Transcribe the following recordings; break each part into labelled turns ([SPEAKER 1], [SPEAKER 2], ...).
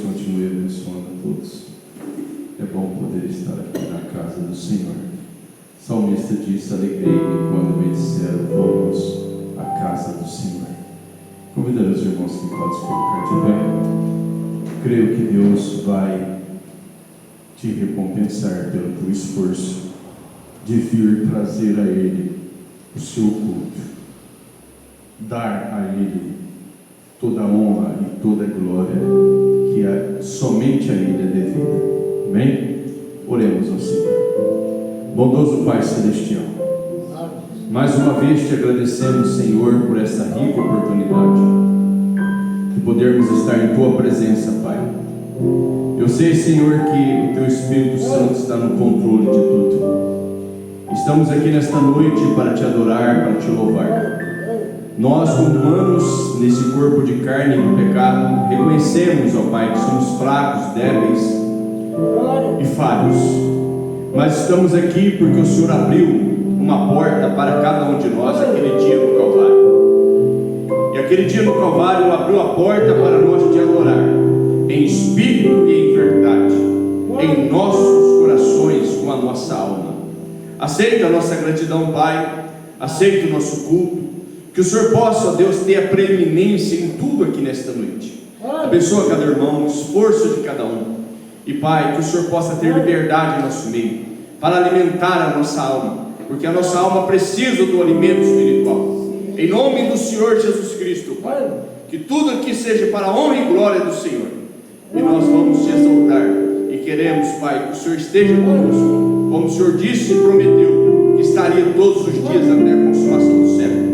[SPEAKER 1] continue abençoando a todos. É bom poder estar aqui na casa do Senhor. O salmista disse: alegrei-me quando me disseram, vamos à casa do Senhor. Convidando os irmãos que podem se colocar de pé. Creio que Deus vai te recompensar pelo teu esforço de vir trazer a Ele o seu culto, dar a Ele toda a honra e toda a glória que somente a Ele é devida. Amém? Oremos ao Senhor. Bondoso Pai Celestial, mais uma vez te agradecemos, Senhor, por essa rica oportunidade de podermos estar em Tua presença, Pai. Eu sei, Senhor, que o Teu Espírito Santo está no controle de tudo. Estamos aqui nesta noite para Te adorar, para Te louvar. Nós, como humanos, nesse corpo de carne e do pecado, reconhecemos, ó Pai, que somos fracos, débeis e falhos. Mas estamos aqui porque o Senhor abriu uma porta para cada um de nós aquele dia no Calvário. E aquele dia no Calvário abriu a porta para nós Te adorar, em espírito e em verdade, em nossos corações, com a nossa alma. Aceita a nossa gratidão, Pai. Aceita o nosso culto. Que o Senhor possa, ó Deus, ter a preeminência em tudo aqui nesta noite. Abençoa cada irmão, o esforço de cada um. E Pai, que o Senhor possa ter liberdade em nosso meio, para alimentar a nossa alma, porque a nossa alma precisa do alimento espiritual. Em nome do Senhor Jesus Cristo, Pai, que tudo aqui seja para a honra e glória do Senhor. E nós vamos Te exaltar e queremos, Pai, que o Senhor esteja conosco, como o Senhor disse e prometeu que estaria todos os dias até a consumação do século.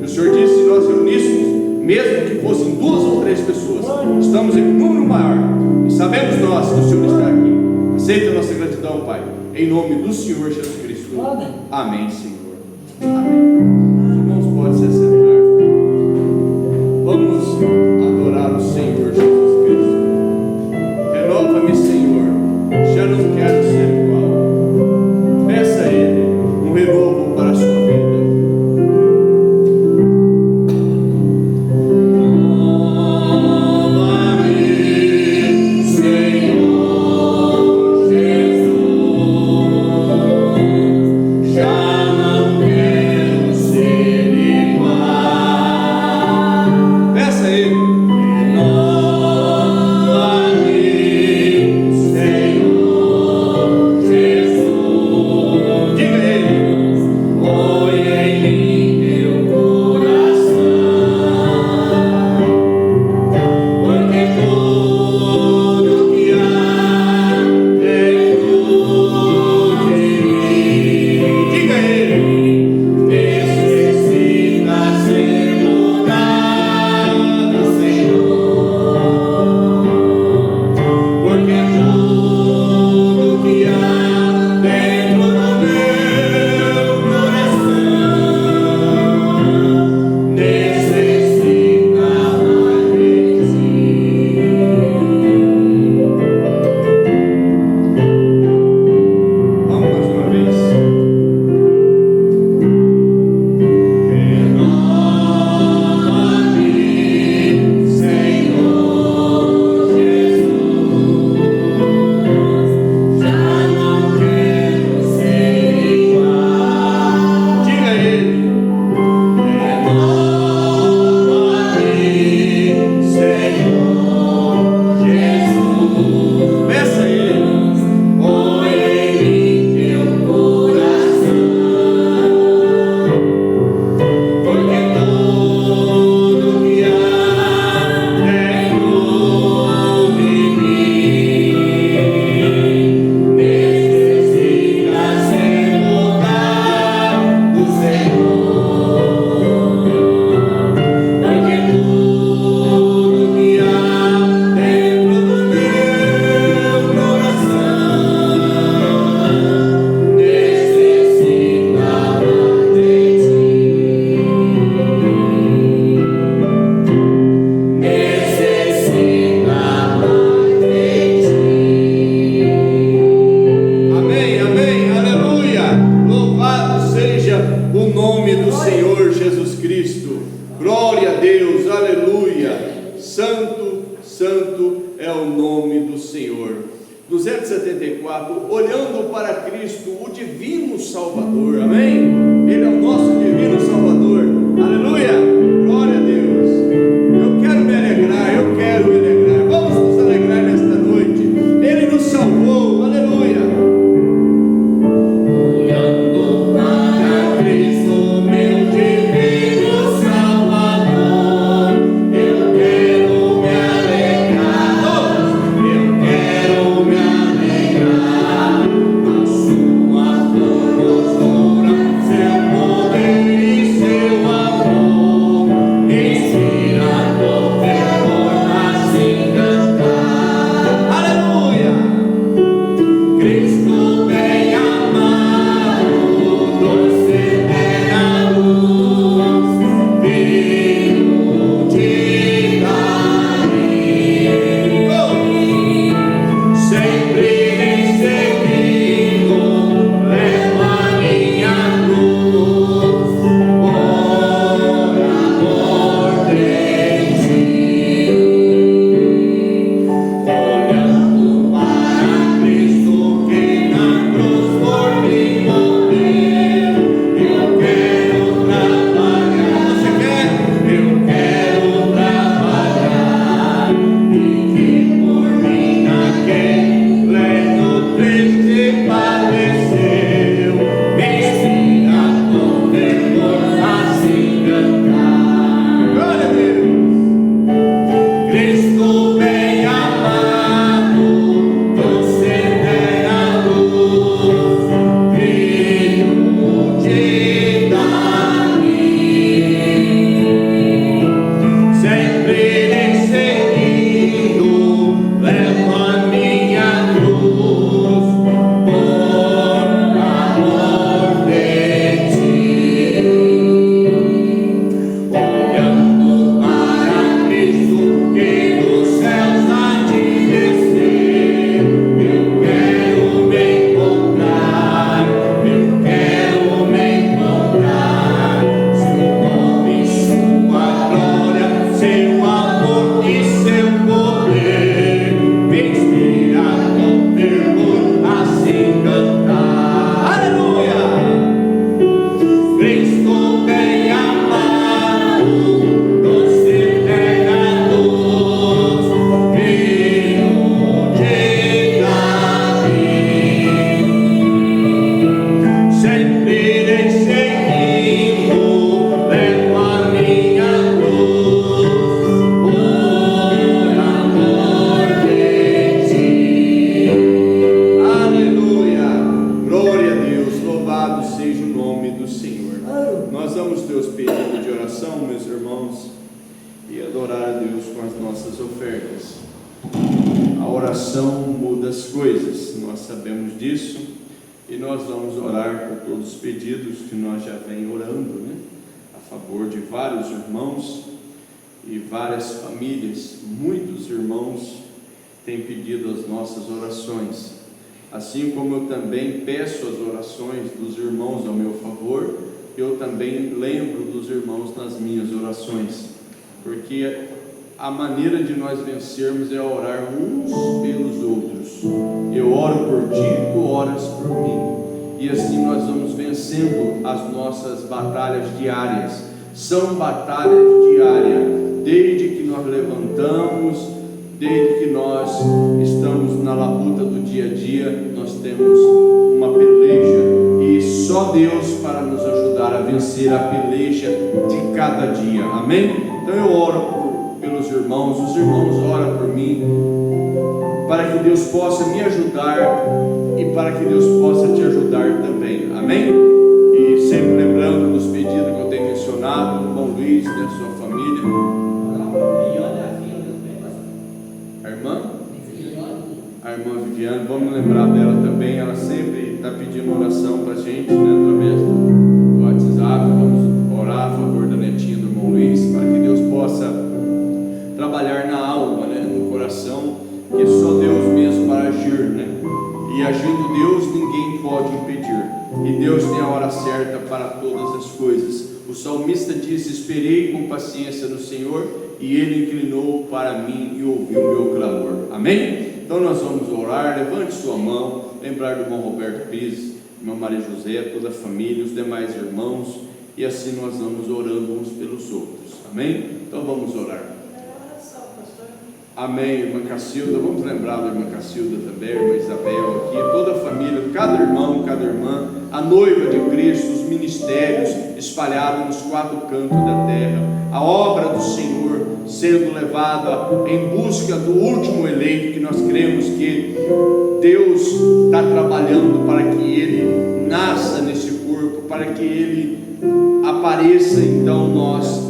[SPEAKER 1] O Senhor disse: se nós reuníssemos, mesmo que fossem 2 ou 3 pessoas, estamos em número maior, e sabemos nós que o Senhor está aqui. Aceita a nossa gratidão, Pai, em nome do Senhor Jesus Cristo. Amém, Senhor. Amém. Os irmãos podem se assentar. Vamos adorar o Senhor Jesus Cristo. Renova-me, Senhor, já não quero ser igual. Peça a Ele um renovo para a sua vida.
[SPEAKER 2] nome do Senhor. 274, olhando para Cristo, o divino Salvador, amém? Ele é o nosso divino Salvador, aleluia, glória a Deus. Eu quero me alegrar, vamos nos alegrar nesta noite. Ele nos salvou, aleluia. Olhando para Cristo, meu divino Salvador, eu quero me alegrar, eu quero me alegrar, a sua formosura, seu poder e seu amor, inspira todo fervor a se cantar, aleluia. Cristo bem amado, doce eterna luz, Filho de Davi, sempre lhe seguindo, levo a minha cruz, por amor de ti. Olhando para Cristo que na cruz por mim morreu, eu quero trabalhar. Você quer? Eu quero trabalhar e que por mim naquele leito triste padeceu, me ensina com fervor a se cantar. Glória a Deus. Cristo bem amado, doce eterna luz, Filho de Davi, sempre lhe seguindo, levo a minha cruz, por amor de ti. Olhando para Cristo que dos céus há de descer, eu quero me encontrar, seu nome, sua glória, seu amor e seu poder, me inspira com fervor a se cantar, aleluia. Cristo bem amado, doce eterna luz, Filho de Davi, sempre lhe seguindo, levo a minha cruz, por amor de ti. Aleluia, glória a Deus, louvado seja o nome do Senhor. Nós vamos ter os pedidos de oração, meus irmãos, e adorar a Deus com as nossas ofertas. A oração muda as coisas, nós sabemos disso, e nós vamos orar por todos os pedidos que nós já vem orando, né? A favor de vários irmãos e várias famílias. Muitos irmãos têm pedido as nossas orações, assim como eu também peço as orações dos irmãos ao meu favor, eu também lembro dos irmãos nas minhas orações, porque a maneira de nós vencermos é orar uns pelos outros. Eu oro por ti, tu oras por mim, e assim nós vamos vencendo as nossas batalhas diárias. São batalhas diárias, desde que nós levantamos, desde que nós estamos na labuta do dia a dia, nós temos uma peleja, e só Deus para nos ajudar a vencer a peleja de cada dia, amém? Então eu oro pelos irmãos, os irmãos oram por mim, para que Deus possa me ajudar e para que Deus possa te ajudar também, amém? E sempre lembrando dos pedidos que eu tenho mencionado, o irmão Luiz, da sua família, a irmã Viviane, vamos lembrar dela também, ela sempre está pedindo oração para a gente, né, através do WhatsApp. Vamos orar a favor da netinha do irmão Luiz, para que Deus possa trabalhar na alma, né, no coração, que é só Deus mesmo para agir, né? E agindo Deus, ninguém pode impedir, e Deus tem a hora certa para todas as coisas. O salmista disse: esperei com paciência no Senhor, e Ele inclinou para mim e ouviu o meu clamor, amém? Então nós vamos orar. Levante sua mão, lembrar do irmão Roberto Pires, irmã Maria José, toda a família, os demais irmãos, e assim nós vamos orando uns pelos outros, amém? Então vamos orar. Amém, irmã Cacilda, vamos lembrar da irmã Cacilda também, irmã Isabel aqui, toda a família, cada irmão, cada irmã, a noiva de Cristo, os ministérios espalhados nos 4 cantos da terra, a obra do Senhor sendo levada em busca do último eleito, que nós cremos que Deus está trabalhando para que ele nasça nesse corpo, para que ele apareça, então nós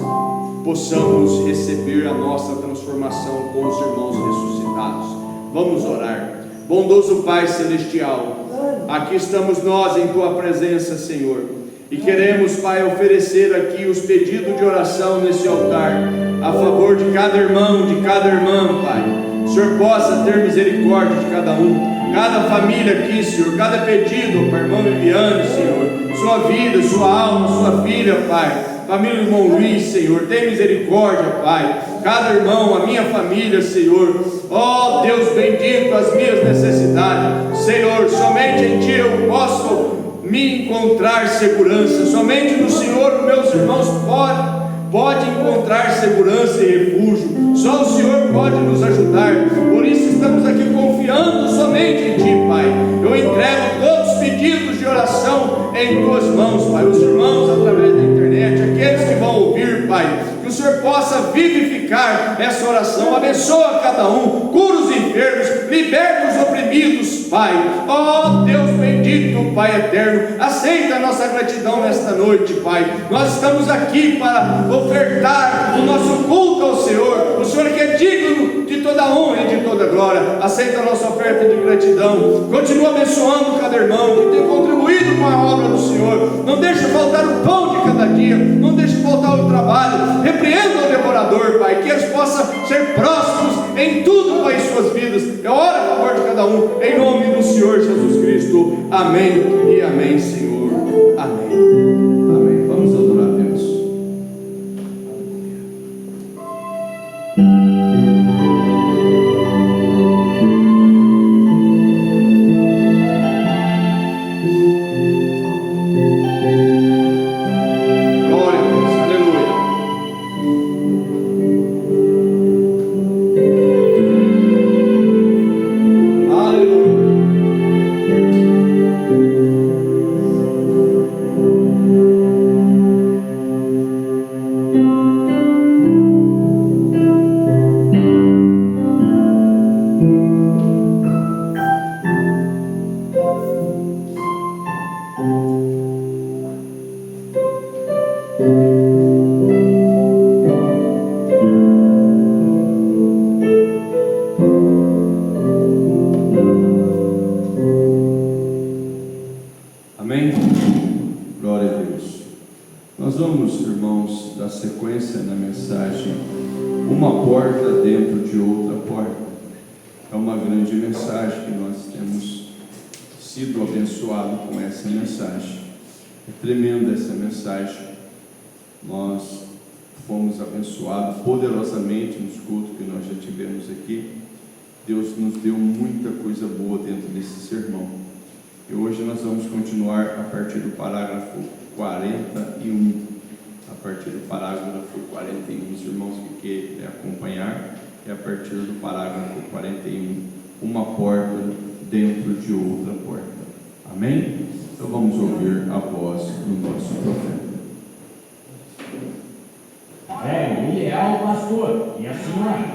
[SPEAKER 2] possamos receber a nossa transformação com os irmãos ressuscitados. Vamos orar. Bondoso Pai Celestial, aqui estamos nós em Tua presença, Senhor, e queremos, Pai, oferecer aqui os pedidos de oração nesse altar, a favor de cada irmão, de cada irmã, Pai. O Senhor possa ter misericórdia de cada um, cada família aqui, Senhor, cada pedido para a irmã Viviane, Senhor, sua vida, sua alma, sua filha, Pai. Família do irmão Luiz, Senhor, tem misericórdia, Pai. Cada irmão, a minha família, Senhor. Ó Deus bendito, as minhas necessidades, Senhor, somente em Ti eu posso me encontrar segurança. Somente no Senhor, meus irmãos, pode encontrar segurança e refúgio. Só o Senhor pode nos ajudar. Por isso estamos aqui confiando somente em Ti, Pai. Eu entrego todos os pedidos de oração em Tuas mãos, Pai. Os irmãos através da internet, aqueles que vão ouvir, Pai, que o Senhor possa vivificar essa oração. Abençoa cada um, cura os enfermos, liberta os oprimidos, Pai. Ó Deus bendito, Pai eterno, aceita a nossa gratidão nesta noite, Pai. Nós estamos aqui para ofertar o nosso culto ao Senhor, o Senhor que é digno de toda honra e de toda glória. Aceita a nossa oferta de gratidão. Continua abençoando cada irmão que tem contribuído com a obra do Senhor. Não deixa faltar o pão de cada dia, não deixa faltar o trabalho. Repreenda o devorador, Pai, que eles possam ser prósperos em tudo, Pai, em suas vidas. Eu oro a favor de cada um, em nome do Senhor Jesus Cristo. Amém e amém, Senhor. Amém.
[SPEAKER 1] Amém. Vamos adorar a Deus. Amém? Glória a Deus. Nós vamos, irmãos, dar sequência na mensagem Uma Porta Dentro de Outra Porta. É uma grande mensagem que nós temos sido abençoados com essa mensagem. É tremenda essa mensagem. Nós fomos abençoados poderosamente nos cultos que nós já tivemos aqui. Deus nos deu muita coisa boa dentro desse sermão. E hoje nós vamos continuar a partir do parágrafo 41. A partir do parágrafo 41, os irmãos que querem acompanhar, é a partir do parágrafo 41. Uma porta dentro de outra porta. Amém? Então vamos ouvir a voz do nosso profeta.
[SPEAKER 3] Velho e leal pastor e a senhora,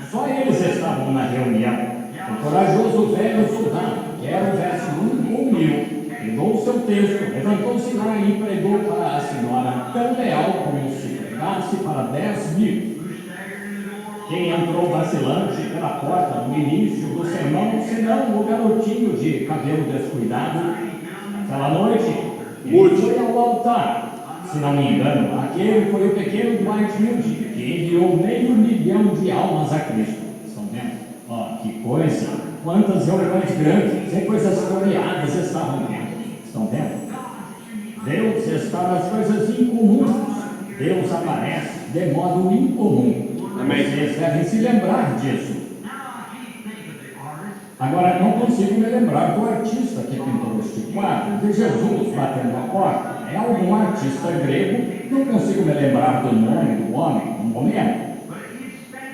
[SPEAKER 3] só eles estavam na reunião. O corajoso velho soldado, que era o verso 1 ou 1000, pegou o seu texto, levantou-se lá e pregou para a senhora, tão leal como se pregasse para 10.000. Quem entrou vacilante pela porta no início do sermão, senão o garotinho de cabelo descuidado? Naquela noite, ele foi ao altar. Se não me engano, aquele foi o pequeno Dwight Hilde, que enviou 500.000 de almas a Cristo. Estão vendo? Que coisa! Quantas reuniões grandes e coisas floreadas estavam vendo. Estão vendo? Deus está nas coisas incomuns. Deus aparece de modo incomum.
[SPEAKER 2] Amém.
[SPEAKER 3] Vocês devem se lembrar disso. Agora, não consigo me lembrar do artista que pintou este quadro de Jesus batendo a porta. É algum artista grego, não consigo me lembrar do nome do homem no momento.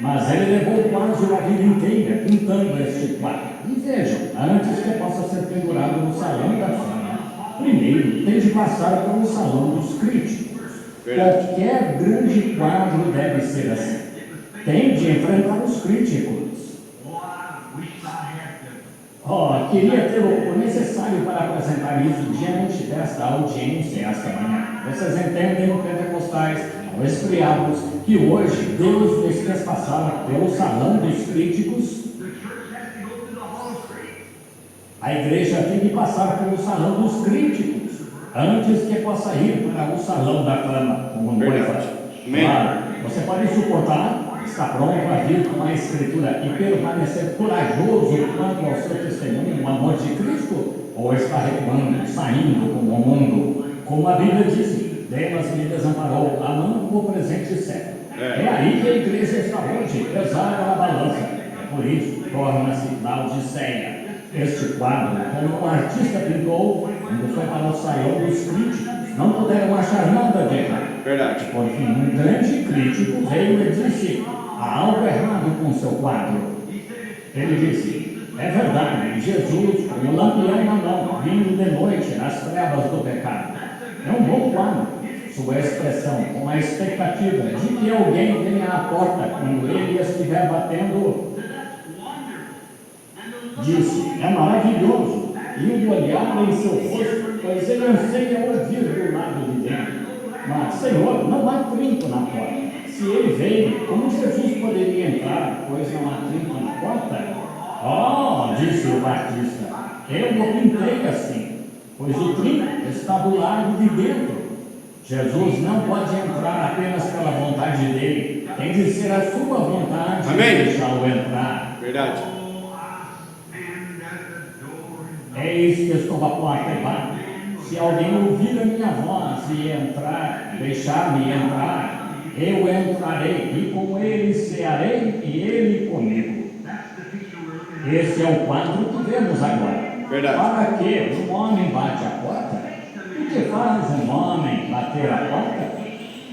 [SPEAKER 3] Mas ele levou quase a vida inteira pintando este quadro. E vejam, antes que possa ser pendurado no salão da fama, primeiro tem de passar pelo salão dos críticos. Qualquer grande quadro deve ser assim. Tem de enfrentar os críticos. Queria ter o necessário para apresentar isso diante desta audiência esta manhã. Vocês entendem, pentecostais, ao esfriados, que hoje Deus nos fez passar pelo salão dos críticos. A igreja tem que passar pelo salão dos críticos antes que possa ir para o salão da fama, como noiva. Claro, você pode suportar, está pronto a vir com a Escritura e permanecer corajoso quanto ao seu testemunho no amor de Cristo? Ou está recuando, saindo como o mundo? Como a Bíblia diz, Deus me desamparou, amando o presente século. É aí que a igreja está hoje, pesada na balança. É por isso, torna-se Laodiceia. Este quadro, como um artista pintou, quando foi para o salão dos críticos, não puderam achar nada de errado.
[SPEAKER 2] Verdade.
[SPEAKER 3] Por fim, um grande crítico veio e disse: há algo errado com seu quadro. Ele disse: é verdade, Jesus, com o lampião na mão, vindo de noite nas trevas do pecado. É um bom quadro. Sua expressão, com a expectativa de que alguém venha à porta quando ele estiver batendo, disse: é maravilhoso. E o olhar em seu rosto, pois ele anseia ouvir do lado de dentro. Mas, Senhor, não há trinco na porta. Se ele veio, como Jesus poderia entrar, pois não há trinco na porta? Disse o Batista, eu o pintei assim, pois o trinco está do lado de dentro. Jesus não pode entrar apenas pela vontade dele, tem de ser a sua vontade.
[SPEAKER 2] Amém.
[SPEAKER 3] Deixá-lo entrar.
[SPEAKER 2] Verdade.
[SPEAKER 3] Eis que estou à porta e bato. Se alguém ouvir a minha voz e entrar, deixar-me entrar, eu entrarei e com ele cearei e ele comigo. Esse é o quadro que vemos agora.
[SPEAKER 2] Verdade.
[SPEAKER 3] Para que um homem bate a porta? O que faz um homem bater a porta?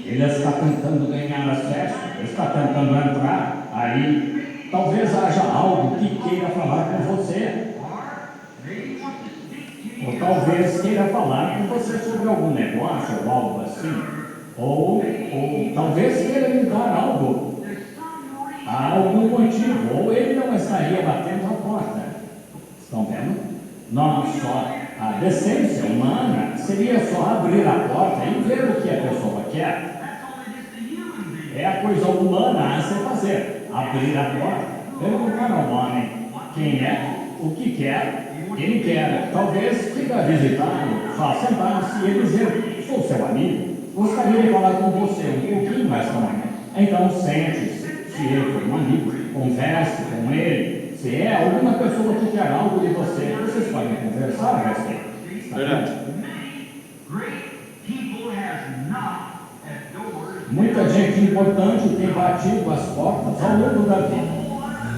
[SPEAKER 3] Ele está tentando ganhar acesso, está tentando entrar. Aí talvez haja algo que queira falar com você. Ou talvez queira falar com você sobre algum negócio ou algo assim. Ou talvez queira lhe dar algo. Há algum motivo. Ou ele não estaria batendo a porta. Estão vendo? Não só a decência humana seria só abrir a porta e ver o que a pessoa quer. É a coisa humana a se fazer. Abrir a porta, perguntar ao homem quem é, o que quer. Ele quer, talvez, ficar visitá-lo, só sentar-se e dizer: sou seu amigo, gostaria de falar com você um pouquinho esta manhã. Então sente-se, se ele for um amigo, converse com ele. Se é alguma pessoa que quer algo de você, vocês podem conversar a respeito.
[SPEAKER 2] Verdade.
[SPEAKER 3] Muita gente importante tem batido as portas ao longo da vida.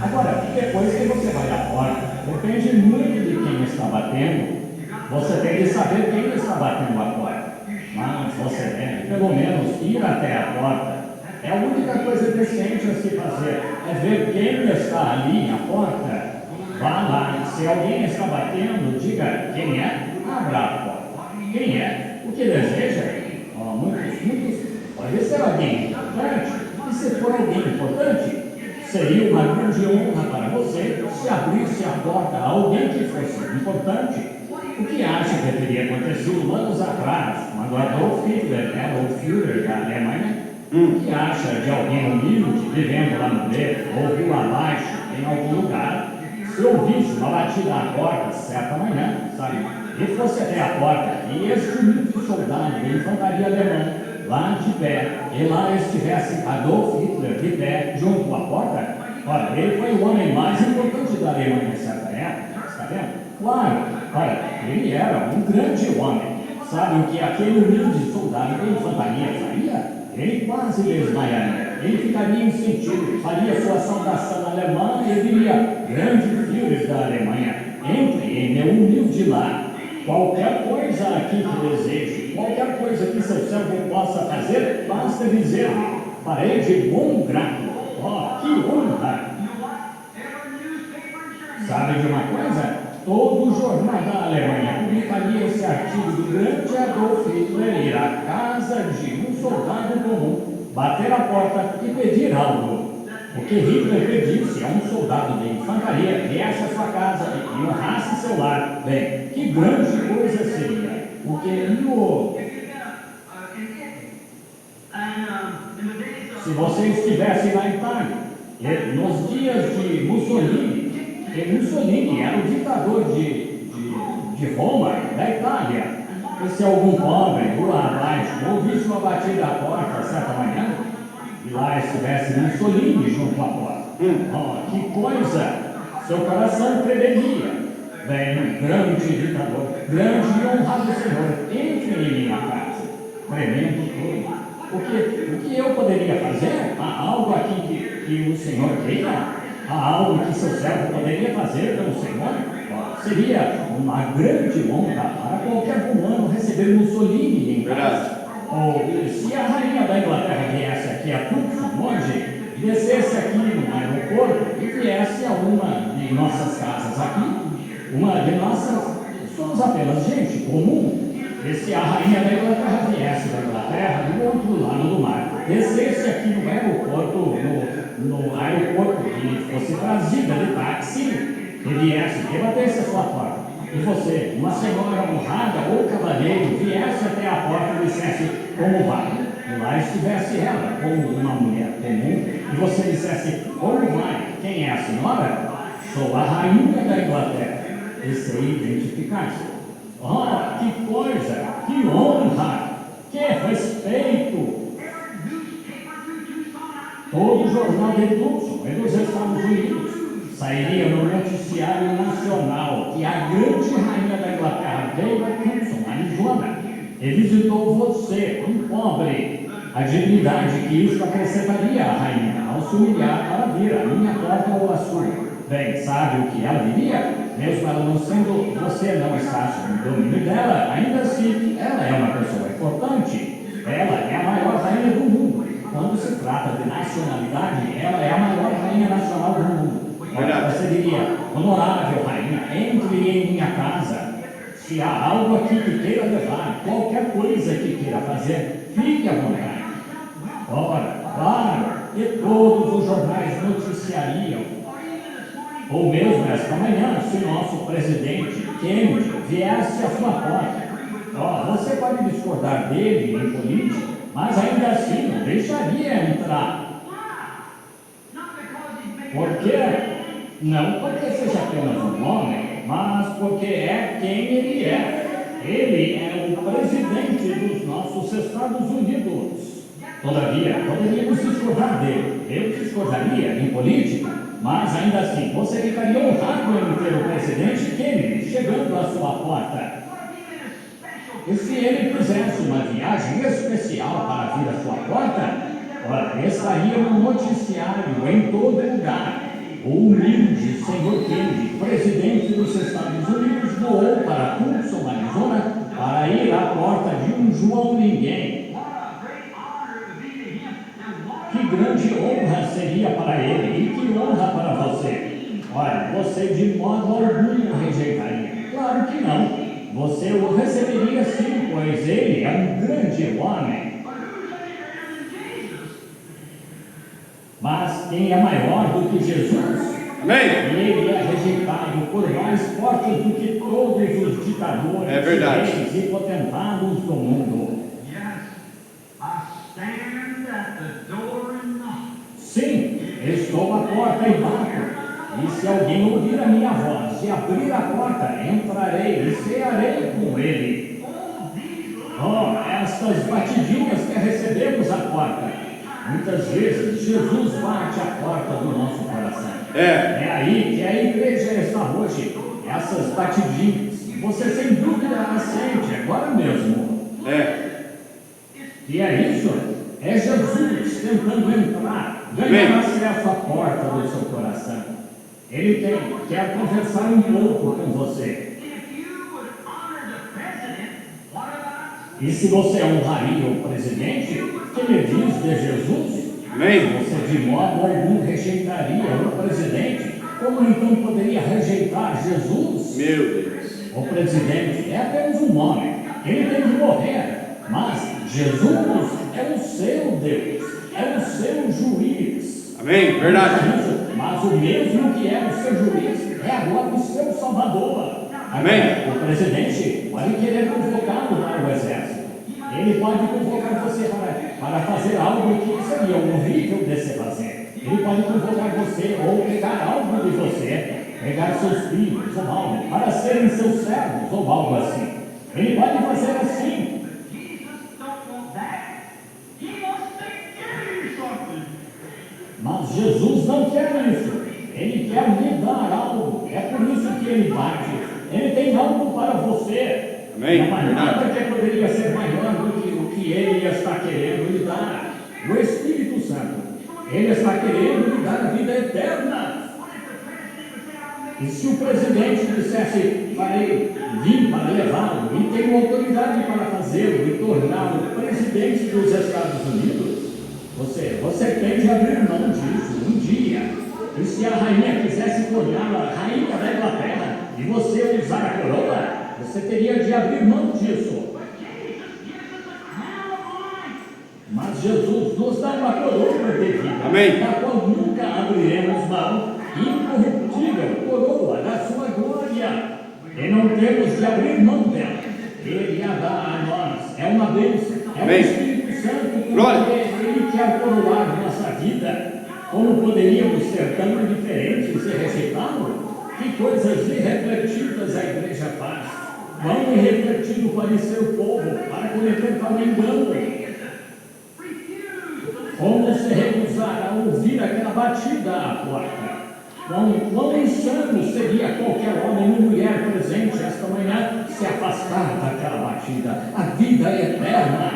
[SPEAKER 3] Agora, depois que você vai à porta, depende muito de quem está batendo. Você tem que saber quem está batendo a porta. Mas você deve, pelo menos, ir até a porta. É a única coisa decente a se fazer. É ver quem está ali à porta. Vá lá. Se alguém está batendo, diga quem é, abra a porta. Quem é? O que deseja? Muitos. Pode ser alguém importante. E se for alguém importante, seria uma grande honra para você se abrisse a porta a alguém que fosse importante. O que acha que teria acontecido anos atrás, quando Adolf Hitler era o Führer da Alemanha? O que acha de alguém humilde vivendo lá no beco, ou rio abaixo, em algum lugar, se ouvisse uma batida à porta certa manhã, sabe? E fosse até a porta, e este humilde soldado de infantaria alemã, lá de pé, e lá estivesse Adolf Hitler de pé, junto à porta? Olha, ele foi o homem mais importante da Alemanha em certa época, está vendo? Claro, olha, ele era um grande homem. Sabe o que aquele humilde soldado de infantaria faria? Ele quase desmaiaria. ele ficaria em sentido, faria sua saudação alemã e diria: grandes filhos da Alemanha, entre em meu humilde lar. Qualquer coisa aqui que deseje, qualquer coisa que seu servo possa fazer, basta dizer-lhe. Farei de bom grado. Oh, que honra! Sabe de uma coisa? Todo o jornal da Alemanha publicaria esse artigo do grande Adolf Hitler ir à casa de um soldado comum, bater a porta e pedir algo. O que Hitler pediu se um soldado de infantaria viesse à sua casa e honrasse seu lar. Bem, que grande coisa seria. O que se você estivesse na Itália, nos dias de Mussolini, que Mussolini era o ditador de Roma, da Itália, e se algum pobre, lá abaixo, ouvisse uma batida à porta certa manhã, e lá estivesse Mussolini junto à porta. Oh, que coisa! Seu coração tremeria. Bem, grande ditador, grande e honrado Senhor, entre em minha casa. Tremendo todo. O que eu poderia fazer? Há algo aqui que o Senhor queira? Há algo que seu servo poderia fazer pelo Senhor? Oh, seria uma grande honra para qualquer romano receber Mussolini em casa. Ou se a rainha da Inglaterra viesse aqui a Tucson hoje, descesse aqui no aeroporto e viesse a uma de nossas casas aqui, uma de nossas, somos apenas gente comum, e se a rainha da Inglaterra viesse da Inglaterra, do outro lado do mar, descesse aqui no aeroporto, no aeroporto e fosse trazida de táxi, e viesse, e batesse a sua porta. E você, uma senhora honrada ou cavalheiro, viesse até a porta e dissesse como vai. E lá estivesse ela, como uma mulher comum, e você dissesse como vai. Quem é a senhora? Sou a rainha da Inglaterra. E sei identificar-se. Oh, que coisa, que honra, que respeito. Todo o jornal de Tucson e dos Estados Unidos sairia no noticiário nacional que a grande rainha da Inglaterra veio a Tucson, Arizona, e visitou você, um pobre. A dignidade que isso acrescentaria à rainha ao se humilhar para vir à minha porta ou à sua. Bem, sabe o que ela diria? Mesmo ela não sendo, você não está sob o domínio dela, ainda assim, ela é uma pessoa importante. Ela é a maior rainha do mundo. Quando se trata de nacionalidade, ela é a maior rainha nacional do mundo. Você diria: honorável rainha, entre em minha casa. Se há algo aqui que queira levar, qualquer coisa que queira fazer, fique à vontade. Ora, claro, e todos os jornais noticiariam. Ou mesmo esta manhã, se nosso presidente Kennedy viesse à sua porta. Você pode discordar dele em política, mas ainda assim não deixaria entrar. Por quê? Não porque seja apenas um homem, mas porque é quem ele é. Ele é o presidente dos nossos Estados Unidos. Todavia, poderíamos discordar dele. Eu discordaria em política, mas ainda assim, você ficaria honrado em ter o presidente Kennedy chegando à sua porta. E se ele fizesse uma viagem especial para vir à sua porta, estaria no noticiário em todo lugar. O humilde senhor Kennedy, presidente dos Estados Unidos, voou para Tucson, Arizona, para ir à porta de um João Ninguém. Que grande honra seria para ele e que honra para você. Olha, você de modo algum o rejeitaria. Claro que não. Você o receberia sim, pois ele é um grande homem. Mas quem é maior do que Jesus?
[SPEAKER 2] Amém?
[SPEAKER 3] Ele é rejeitado por mais fortes do que todos os ditadores, reis e potentados do mundo. Sim, estou à porta e bato. E se alguém ouvir a minha voz e abrir a porta, entrarei e cearei com ele. Estas batidinhas que recebemos à porta. Muitas vezes Jesus bate a porta do nosso coração. É aí que a igreja está hoje. Essas batidinhas. Você sem dúvida as sente agora mesmo. E é isso. É Jesus tentando entrar, ganhar acesso à porta do seu coração. Ele quer conversar um pouco com você. E se você honraria o presidente, que me diz de Jesus?
[SPEAKER 2] Amém.
[SPEAKER 3] Você de modo algum rejeitaria o presidente. Como então poderia rejeitar Jesus?
[SPEAKER 2] Meu Deus.
[SPEAKER 3] O presidente é apenas um homem. Ele tem que morrer. Mas Jesus é o seu Deus. É o seu juiz.
[SPEAKER 2] Amém. Verdade.
[SPEAKER 3] Mas o mesmo que é o seu juiz é agora o seu salvador.
[SPEAKER 2] Amém.
[SPEAKER 3] O presidente pode querer convocá-lo para o exército. Ele pode convocar você para fazer algo que seria horrível de se fazer. Ele pode convocar você ou pegar algo de você, pegar seus filhos ou algo, para serem seus servos ou algo assim. Ele pode fazer assim. Mas Jesus não quer isso. Ele quer lhe dar algo. É por isso que ele bate. Ele tem algo para você.
[SPEAKER 2] Amém.
[SPEAKER 3] Não há nada que poderia ser maior do que o que ele está querendo lhe dar. O Espírito Santo. Ele está querendo lhe dar a vida eterna. E se o presidente dissesse, vim para levá-lo e tenho autoridade para fazê-lo e torná-lo presidente dos Estados Unidos, você tem de abrir mão disso um dia. E se a rainha quisesse torná-la rainha da Inglaterra e você usar a coroa, você teria de abrir mão disso. Mas Jesus nos dá uma coroa de vida,
[SPEAKER 2] Amém.
[SPEAKER 3] da qual nunca abriremos mão, incorruptível coroa da sua glória. E não temos de abrir mão dela. Ele a dá a nós. É uma bênção. É
[SPEAKER 2] Amém.
[SPEAKER 3] o Espírito Santo.
[SPEAKER 2] Glória.
[SPEAKER 3] Ele quer coroar nossa vida. Como poderíamos ser tão diferentes e rejeitá-lo? Que coisas irrefletidas a igreja faz. Quão irrefletido pode ser o povo para cometer tal engano? Como se recusar a ouvir aquela batida à porta? Quão insano seria qualquer homem ou mulher presente esta manhã se afastar daquela batida? A vida é eterna.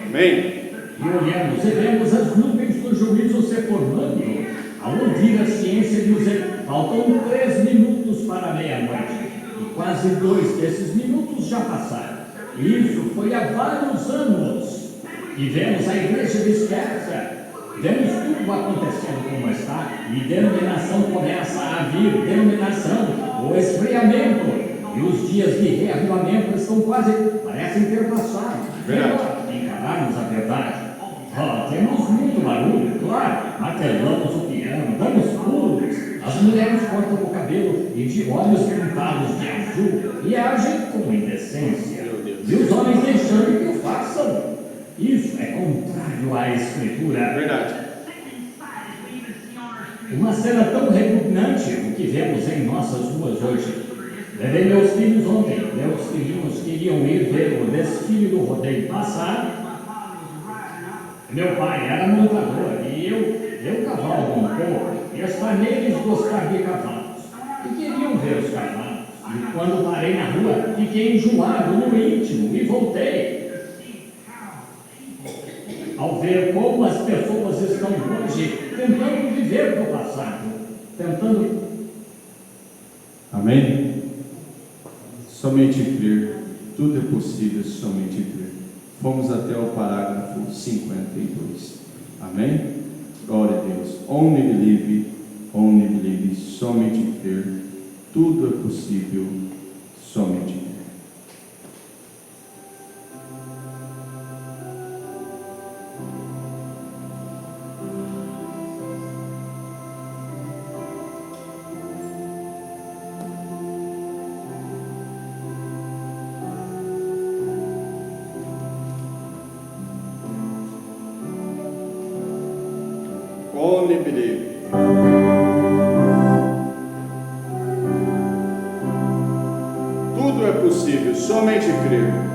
[SPEAKER 2] Amém.
[SPEAKER 3] E olhamos e vemos as nuvens do juízo se formando. Ao ouvir a ciência dizer, faltam 3 minutos para a meia-noite. E quase 2 desses minutos já passaram. E isso foi há vários anos. E vemos a igreja dispersa. Vemos tudo acontecendo como está. E denominação começa a vir. Denominação, o esfriamento. E os dias de reavivamento estão parecem ter passado. Melhor encararmos a verdade. Temos muito barulho, claro, martelamos o piano, damos pulos, as mulheres cortam o cabelo e de olhos pintados de azul e agem com indecência. E os homens deixando que o façam. Isso é contrário à Escritura.
[SPEAKER 2] Verdade.
[SPEAKER 3] Uma cena tão repugnante o que vemos em nossas ruas hoje. Levei meus filhos ontem, meus filhinhos queriam ir ver o desfile do rodeio passar. Meu pai era montador e eu cavalgo um pouco e as famílias gostavam de cavalos e queriam ver os cavalos. E quando parei na rua, fiquei enjoado no íntimo e voltei. Ao ver como as pessoas estão hoje tentando viver do passado, tentando...
[SPEAKER 1] Amém? Somente crer, tudo é possível, somente crer. Fomos até o parágrafo 52. Amém? Glória a Deus. Only believe, somente crer. Tudo é possível, somente crer.
[SPEAKER 2] Only believe. Tudo é possível, somente crer.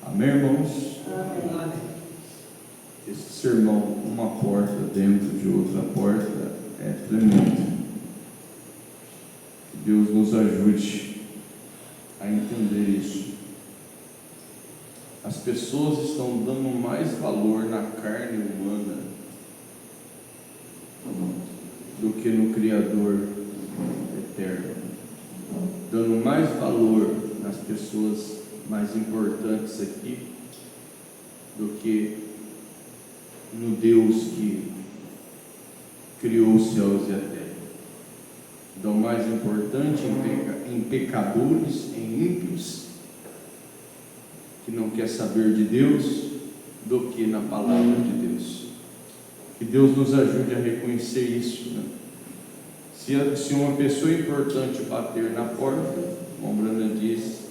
[SPEAKER 1] Amém, irmãos? Esse sermão, uma porta dentro de outra porta, é tremendo. Que Deus nos ajude a entender isso. As pessoas estão dando mais valor na carne humana do que no Criador eterno, dando mais valor nas pessoas mais importantes aqui do que no Deus que criou os céus e a terra. Dão mais importante em pecadores, em ímpios, que não quer saber de Deus, do que na palavra de Deus. Que Deus nos ajude a reconhecer isso, né? Se uma pessoa importante bater na porta, como Brana diz,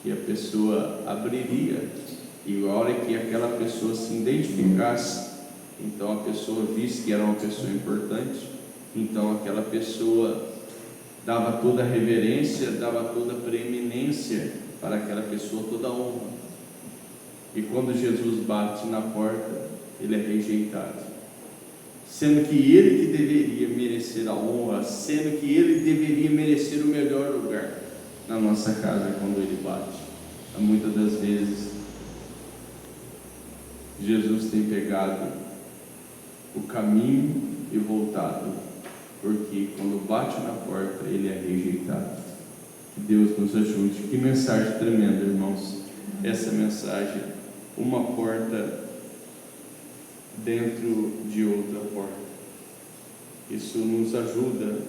[SPEAKER 1] que a pessoa abriria, e a hora que aquela pessoa se identificasse, então a pessoa visse que era uma pessoa importante, então aquela pessoa dava toda a reverência, dava toda a preeminência para aquela pessoa, toda a honra. E quando Jesus bate na porta, ele é rejeitado, sendo que ele que deveria merecer a honra, sendo que ele deveria merecer o melhor lugar na nossa casa. Quando ele bate, muitas das vezes Jesus tem pegado o caminho e voltado, porque quando bate na porta ele é rejeitado. Que Deus nos ajude. Que mensagem tremenda, irmãos, essa mensagem, uma porta dentro de outra porta. Isso nos ajuda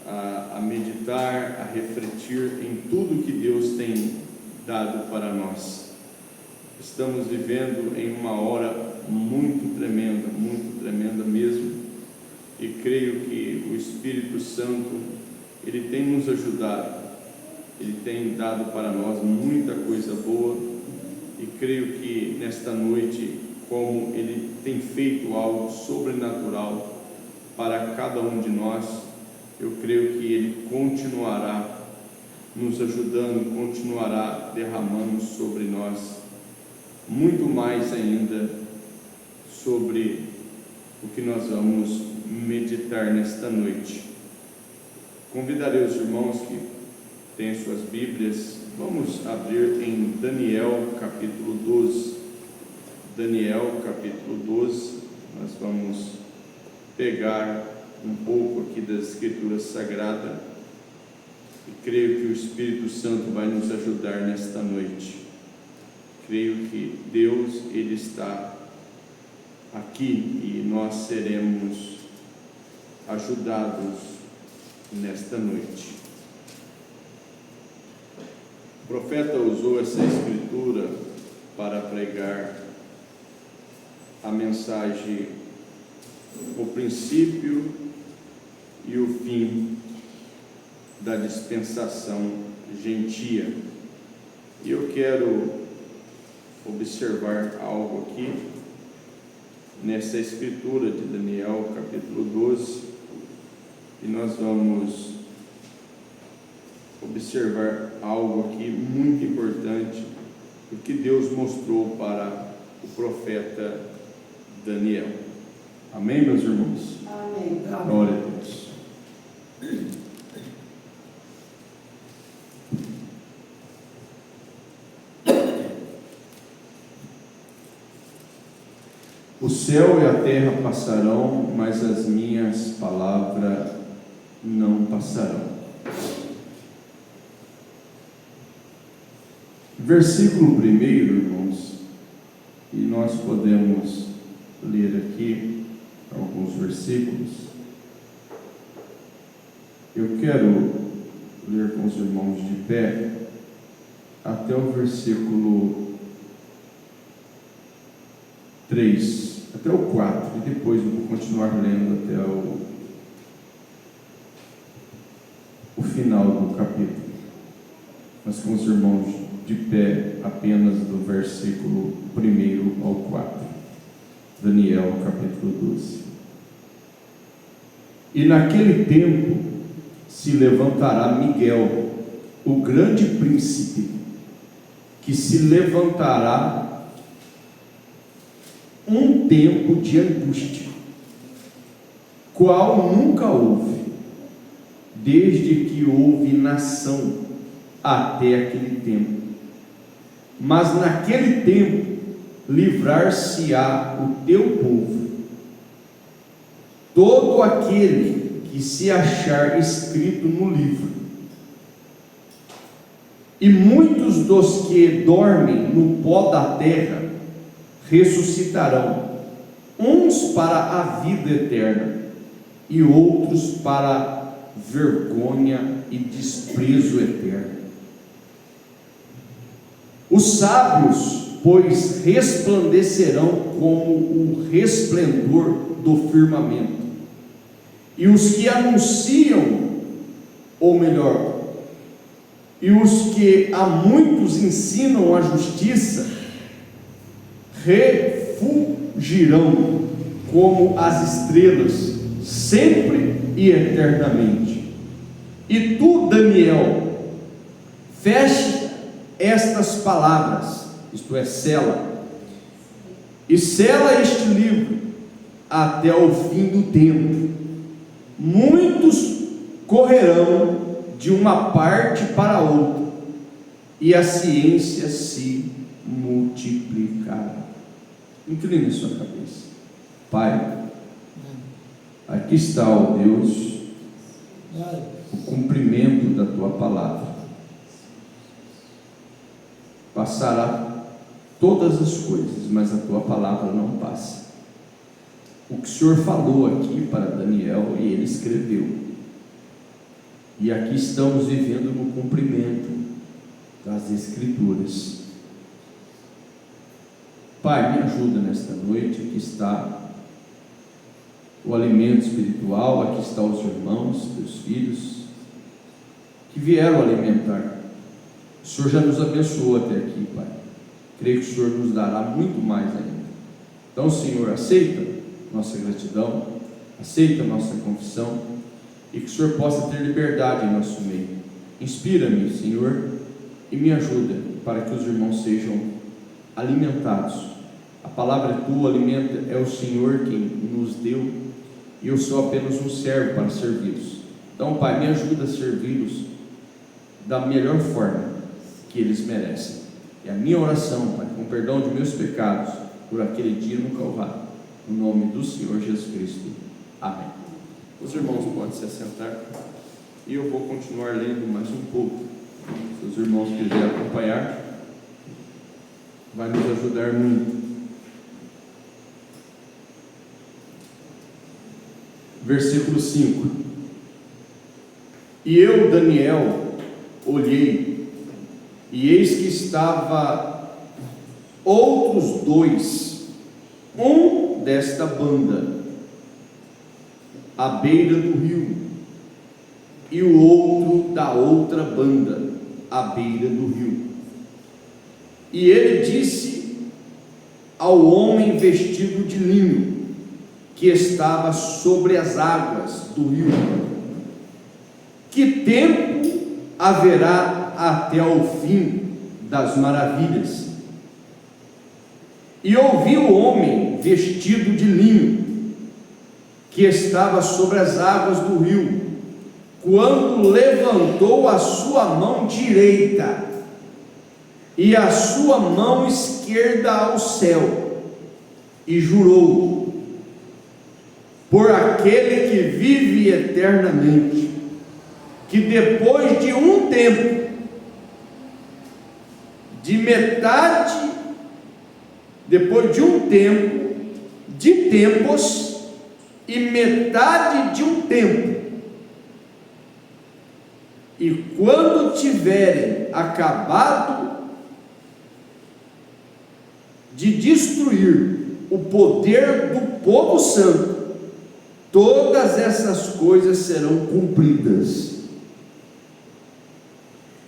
[SPEAKER 1] a meditar, a refletir em tudo que Deus tem dado para nós. Estamos vivendo em uma hora muito tremenda mesmo, e creio que o Espírito Santo, ele tem nos ajudado, ele tem dado para nós muita coisa boa, e creio que nesta noite, como ele tem feito algo sobrenatural para cada um de nós, eu creio que ele continuará nos ajudando, continuará derramando sobre nós muito mais ainda sobre o que nós vamos meditar nesta noite. Convidarei os irmãos que têm suas Bíblias, vamos abrir em Daniel capítulo 12. Daniel capítulo 12, nós vamos pegar um pouco aqui das Escrituras Sagradas, e creio que o Espírito Santo vai nos ajudar nesta noite. Creio que Deus, ele está aqui e nós seremos ajudados nesta noite. O profeta usou essa escritura para pregar a mensagem, o princípio e o fim da dispensação gentia. E eu quero observar algo aqui nessa escritura de Daniel capítulo 12, e nós vamos observar algo aqui muito importante, o que Deus mostrou para o profeta Daniel. Amém, meus irmãos?
[SPEAKER 4] Amém.
[SPEAKER 1] Glória a Deus. O céu e a terra passarão, mas as minhas palavras não passarão. Versículo 1, irmãos, e nós podemos ler aqui alguns versículos. Eu quero ler com os irmãos de pé até o versículo 3 até o 4, e depois eu vou continuar lendo até o final do capítulo, mas com os irmãos de pé apenas do versículo 1 ao 4. Daniel capítulo 12. E naquele tempo se levantará Miguel, o grande príncipe, que se levantará um tempo de angústia, qual nunca houve, desde que houve nação até aquele tempo. Mas naquele tempo livrar-se-á o teu povo, todo aquele que se achar escrito no livro, e muitos dos que dormem no pó da terra ressuscitarão, uns para a vida eterna e outros para vergonha e desprezo eterno. Os sábios, pois, resplandecerão como o resplendor do firmamento, e os que anunciam, ou melhor, e os que a muitos ensinam a justiça, refugirão como as estrelas, sempre e eternamente. E tu, Daniel, feche estas palavras, isto é, sela, e sela este livro até o fim do tempo. Muitos correrão de uma parte para outra, e a ciência se multiplicará. Incline sua cabeça. Pai, aqui está, ó Deus, o cumprimento da tua palavra. Passará todas as coisas, mas a tua palavra não passa. O que o Senhor falou aqui para Daniel, e ele escreveu, e aqui estamos vivendo no cumprimento das Escrituras. Pai, me ajuda nesta noite. Aqui está o alimento espiritual, aqui estão os irmãos, teus filhos, que vieram alimentar. O Senhor já nos abençoou até aqui, Pai. Creio que o Senhor nos dará muito mais ainda. Então, Senhor, aceita nossa gratidão, aceita nossa confissão, e que o Senhor possa ter liberdade em nosso meio. Inspira-me, Senhor, e me ajuda para que os irmãos sejam alimentados. A palavra é tua, o alimento é o Senhor quem nos deu, e eu sou apenas um servo para servi-los. Então, Pai, me ajuda a servi-los da melhor forma que eles merecem. É a minha oração, Pai, com perdão de meus pecados, por aquele dia no Calvário, no nome do Senhor Jesus Cristo. Amém. Os irmãos podem se assentar, e eu vou continuar lendo mais um pouco. Se os irmãos quiserem acompanhar, vai nos ajudar muito. Versículo 5. E eu, Daniel, olhei, e eis que estava outros dois, um desta banda, à beira do rio, e o outro da outra banda, à beira do rio. E ele disse ao homem vestido de linho, que estava sobre as águas do rio: que tempo haverá até ao fim das maravilhas? E ouvi o homem vestido de linho, que estava sobre as águas do rio, quando levantou a sua mão direita e a sua mão esquerda ao céu, e jurou por aquele que vive eternamente, que depois de um tempo, depois de um tempo, de tempos e metade de um tempo, e quando tiverem acabado de destruir
[SPEAKER 2] o poder do povo santo, todas essas coisas serão cumpridas.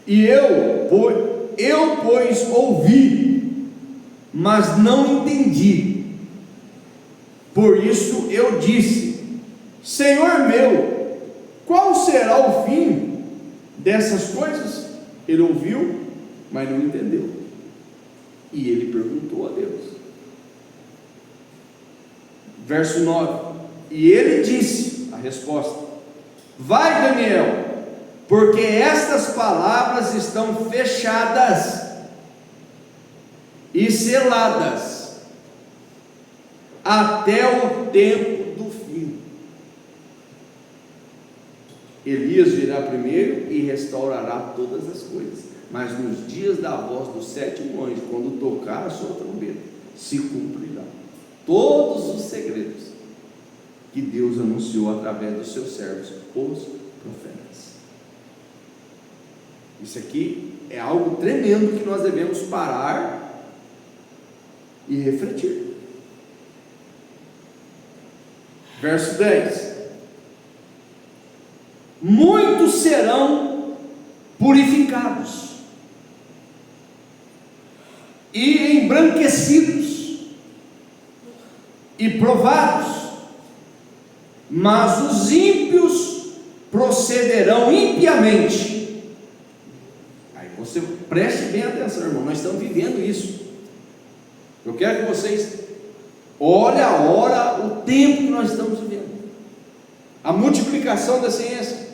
[SPEAKER 2] E eu, pois, ouvi, mas não entendi. Por isso eu disse: Senhor meu, qual será o fim dessas coisas? Ele ouviu, mas não entendeu. E ele perguntou a Deus. Verso 9: e ele disse, a resposta: vai, Daniel, porque estas palavras estão fechadas e seladas até o tempo do fim. Elias virá primeiro e restaurará todas as coisas, mas nos dias da voz do sétimo anjo, quando tocar a sua trombeta, se cumprirá todos os segredos que Deus anunciou através dos seus servos, os profetas. Isso aqui é algo tremendo que nós devemos parar e refletir. Verso 10: muitos serão purificados e embranquecidos e provados, mas os ímpios procederão impiamente. Aí você preste bem atenção, irmão, nós estamos vivendo isso. Eu quero que vocês olhem a hora, o tempo que nós estamos vivendo, a multiplicação da ciência.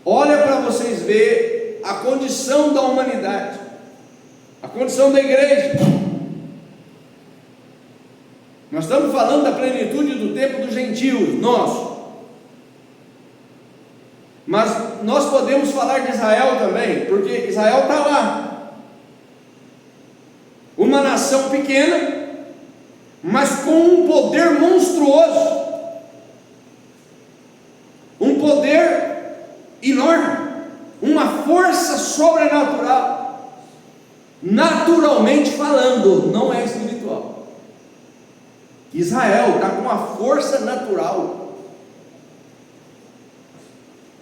[SPEAKER 2] Olha para vocês verem a condição da humanidade, a condição da igreja. Nós estamos falando da plenitude do tempo dos gentios, nosso. Mas nós podemos falar de Israel também, porque Israel está lá, uma nação pequena, mas com um poder monstruoso, um poder enorme, uma força sobrenatural, naturalmente falando, não é espiritual. Israel está com uma força natural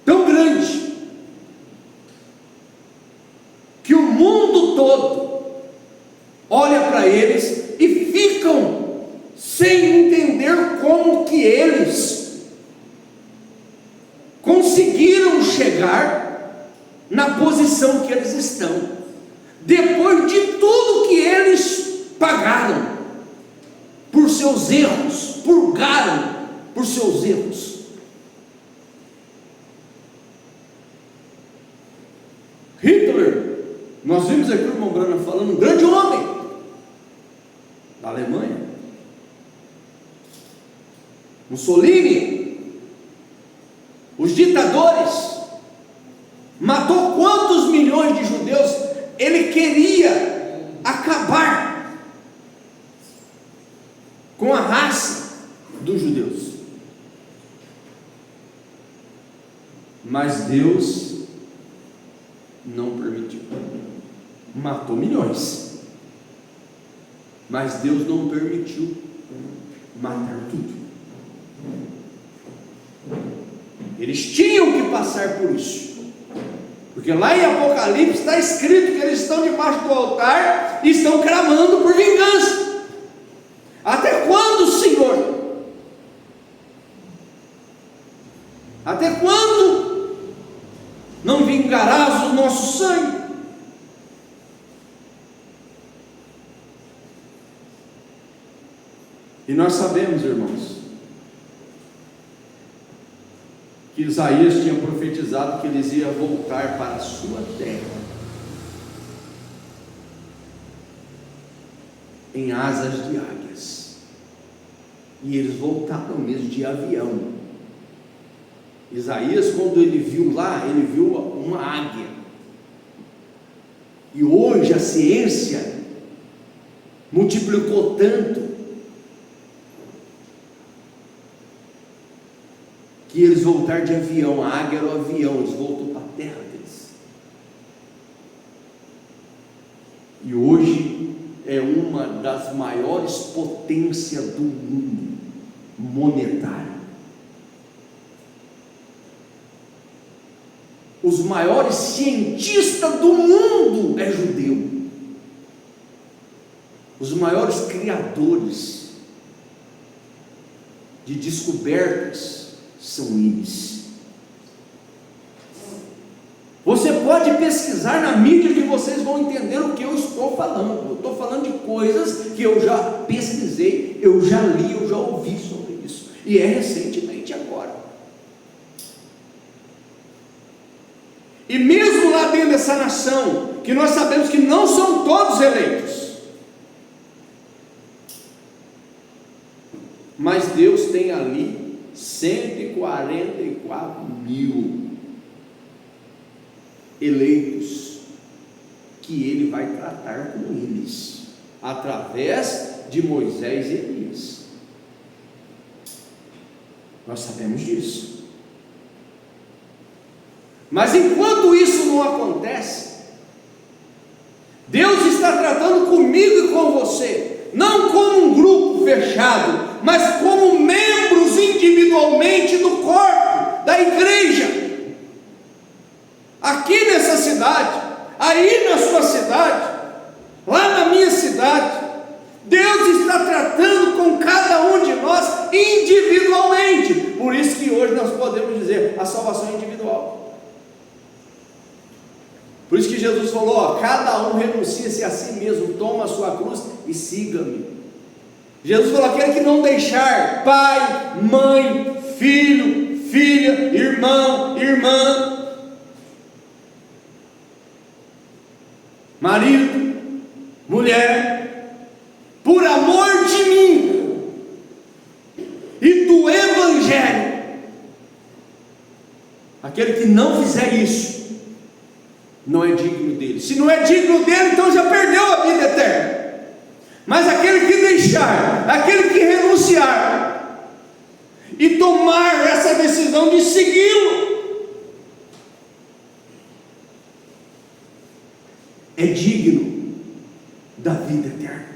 [SPEAKER 2] tão grande que o mundo todo olha para eles e ficam sem entender como que eles conseguiram chegar na posição que eles estão, depois de tudo que eles pagaram por seus erros, purgaram por seus erros. Hitler, nós vimos aqui o irmão Branham falando, um grande homem da Alemanha. Mussolini, os ditadores, matou quantos milhões de judeus? Ele queria acabar com a raça dos judeus, mas Deus não permitiu. Matou milhões, mas Deus não permitiu matar tudo. Eles tinham que passar por isso, porque lá em Apocalipse está escrito que eles estão debaixo do altar e estão clamando por vingança. Até quando, Senhor? Até quando não vingarás o nosso sangue? E nós sabemos, irmãos, que Isaías tinha profetizado que eles iam voltar para a sua terra em asas de águias, e eles voltaram mesmo de avião. Isaías, quando ele viu lá, ele viu uma águia. E hoje a ciência multiplicou tanto que eles voltaram de avião. A águia era o avião, eles voltam para a terra deles. E hoje é uma das maiores potências do mundo monetário. Os maiores cientistas do mundo é judeu. Os maiores criadores de descobertas são eles. Você pode pesquisar na mídia que vocês vão entender o que eu estou falando. Eu estou falando de coisas que eu já pesquisei, eu já li, eu já ouvi sobre isso. E é recentemente agora. E mesmo lá dentro dessa nação, que nós sabemos que não são todos eleitos, mas Deus tem ali 144 mil eleitos, que Ele vai tratar com eles, através de Moisés e Elias. Nós sabemos disso. Mas enquanto isso não acontece, Deus está tratando comigo e com você, não como um grupo fechado, mas como membros individualmente do corpo, da igreja. Aqui nessa cidade, aí na sua cidade, lá na minha cidade, Deus está tratando com cada um de nós individualmente. Por isso que hoje nós podemos dizer, a salvação é individual. Por isso que Jesus falou, ó, cada um renuncia-se a si mesmo, toma a sua cruz e siga-me. Jesus falou, aquele que não deixar pai, mãe, filho, filha, irmão, irmã, marido, mulher, por amor de mim e do evangelho, aquele que não fizer isso, não é digno dele. Se não é digno dele, então já perdeu a vida eterna. Mas aquele que deixar, aquele que renunciar e tomar essa decisão de segui-lo, é digno da vida eterna.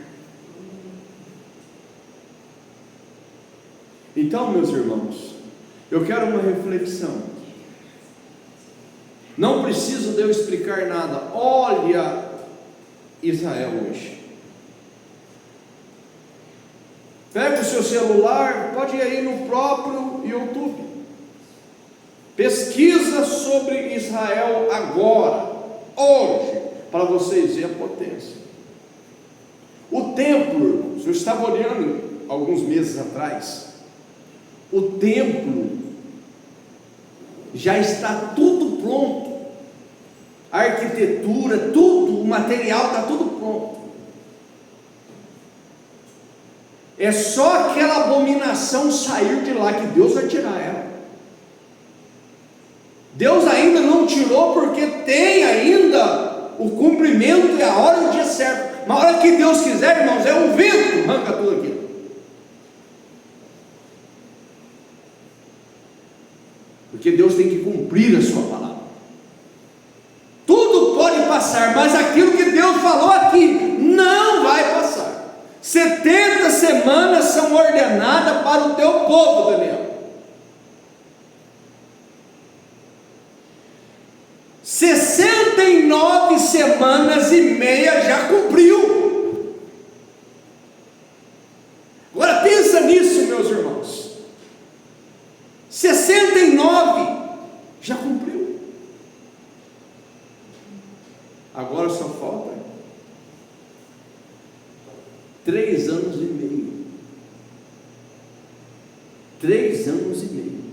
[SPEAKER 2] Então, meus irmãos, eu quero uma reflexão. Não preciso de eu explicar nada. Olha Israel hoje. Pega o seu celular, pode ir aí no próprio YouTube. Pesquisa sobre Israel agora, hoje, para vocês verem a potência. O templo, irmãos, eu estava olhando alguns meses atrás. O templo já está tudo pronto, a arquitetura, tudo, o material está tudo pronto. É só aquela abominação sair de lá que Deus vai tirar ela. Deus ainda não tirou porque tem ainda o cumprimento e a hora e o dia certo. Na hora que Deus quiser, irmãos, é um vento, arranca tudo aquilo. Porque Deus tem que cumprir a sua palavra. Tudo pode passar, mas aquilo que Deus falou aqui não vai passar. 70 semanas são ordenadas para o teu povo, Daniel. 69 semanas e meia já cumpriu. Agora pensa nisso, meus irmãos. 69 já cumpriu. Agora só falta 3 anos e meio. 3 anos e meio.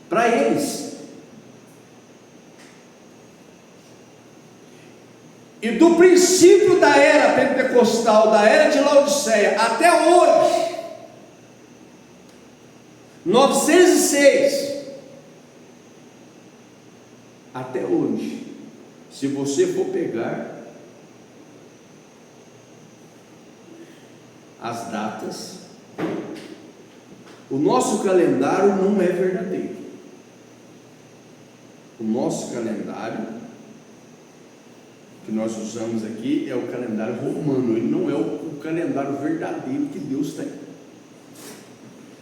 [SPEAKER 2] Para eles. E do princípio da era pentecostal, da era de Laodiceia, até hoje, 906, até hoje, se você for pegar as datas, o nosso calendário não é verdadeiro. O nosso calendário que nós usamos aqui é o calendário romano, ele não é o calendário verdadeiro que Deus tem.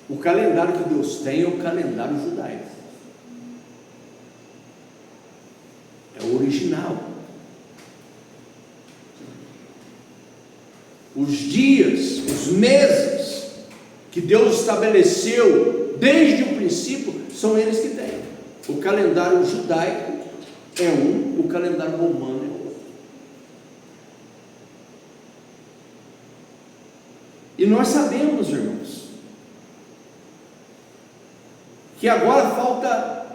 [SPEAKER 2] O calendário que Deus tem é o calendário judaico, é o original. Os dias, os meses que Deus estabeleceu desde o princípio são eles que têm. O calendário judaico é um, o calendário romano é outro. E nós sabemos, irmãos, que agora falta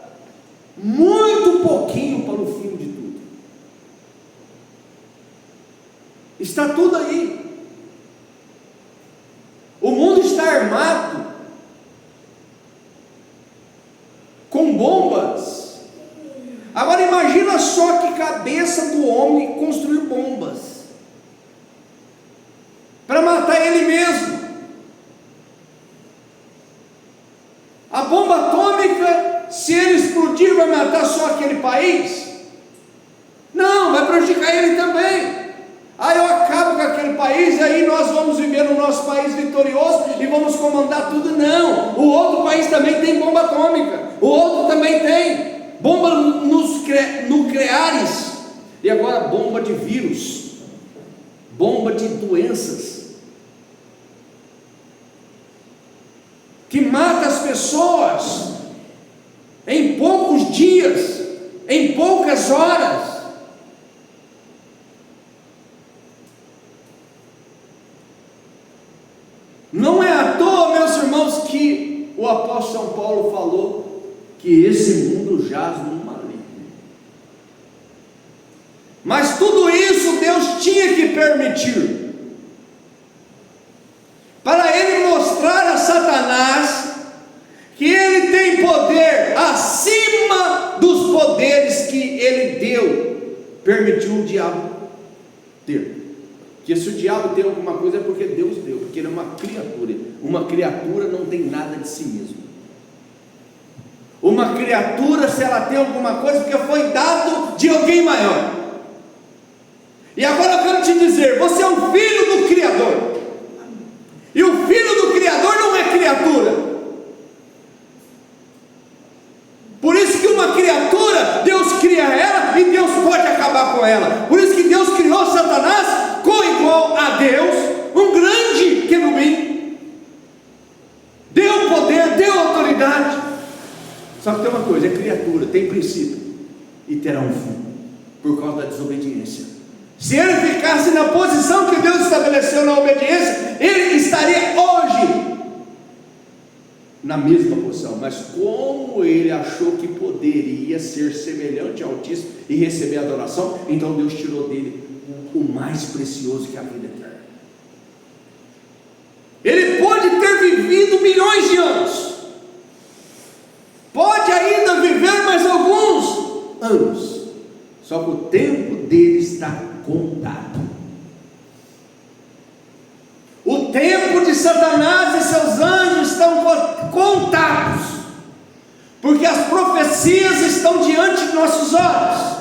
[SPEAKER 2] muito pouquinho para o fim de tudo. Está tudo aí. O mundo está armado com bombas. Agora imagina só que cabeça do homem construiu bombas para matar ele mesmo. A bomba atômica, se ele explodir, vai matar só aquele país? Não, vai prejudicar ele também. Aí eu acabo com aquele país, e aí nós vamos viver no nosso país vitorioso e vamos comandar tudo. Não, o outro país também tem bomba atômica, o outro também tem bombas nucleares, e agora bomba de vírus, bomba de doenças, que mata as pessoas em poucos dias, em poucas horas. Não é à toa, meus irmãos, que o apóstolo São Paulo falou que esse mundo jaz no maligno. Mas tudo isso Deus tinha que permitir, para ele mostrar a Satanás que ele tem poder acima dos poderes que ele deu, permitiu o diabo ter. Porque se o diabo tem alguma coisa é porque Deus deu, porque ele é uma criatura. Uma criatura não tem nada de si mesmo. Uma criatura, se ela tem alguma coisa, porque foi dado de alguém maior. E agora eu quero te dizer, você é um filho do Criador, e o filho do Criador não é criatura. Por isso que uma criatura, Deus cria ela e Deus pode acabar com ela. Por isso que Deus criou Satanás igual a Deus, um grande querubim, deu poder, deu autoridade. Só que tem uma coisa, é criatura, tem princípio e terá um fim, por causa da desobediência. Se ele ficasse na posição que Deus estabeleceu na obediência, ele estaria hoje na mesma posição. Mas como ele achou que poderia ser semelhante ao Altíssimo e receber adoração, então Deus tirou dele o mais precioso, que é a vida eterna. Ele pode ter vivido milhões de anos, pode ainda viver mais alguns anos, só que o tempo dele está contado. O tempo de Satanás e seus anjos estão contados, porque as profecias estão diante de nossos olhos.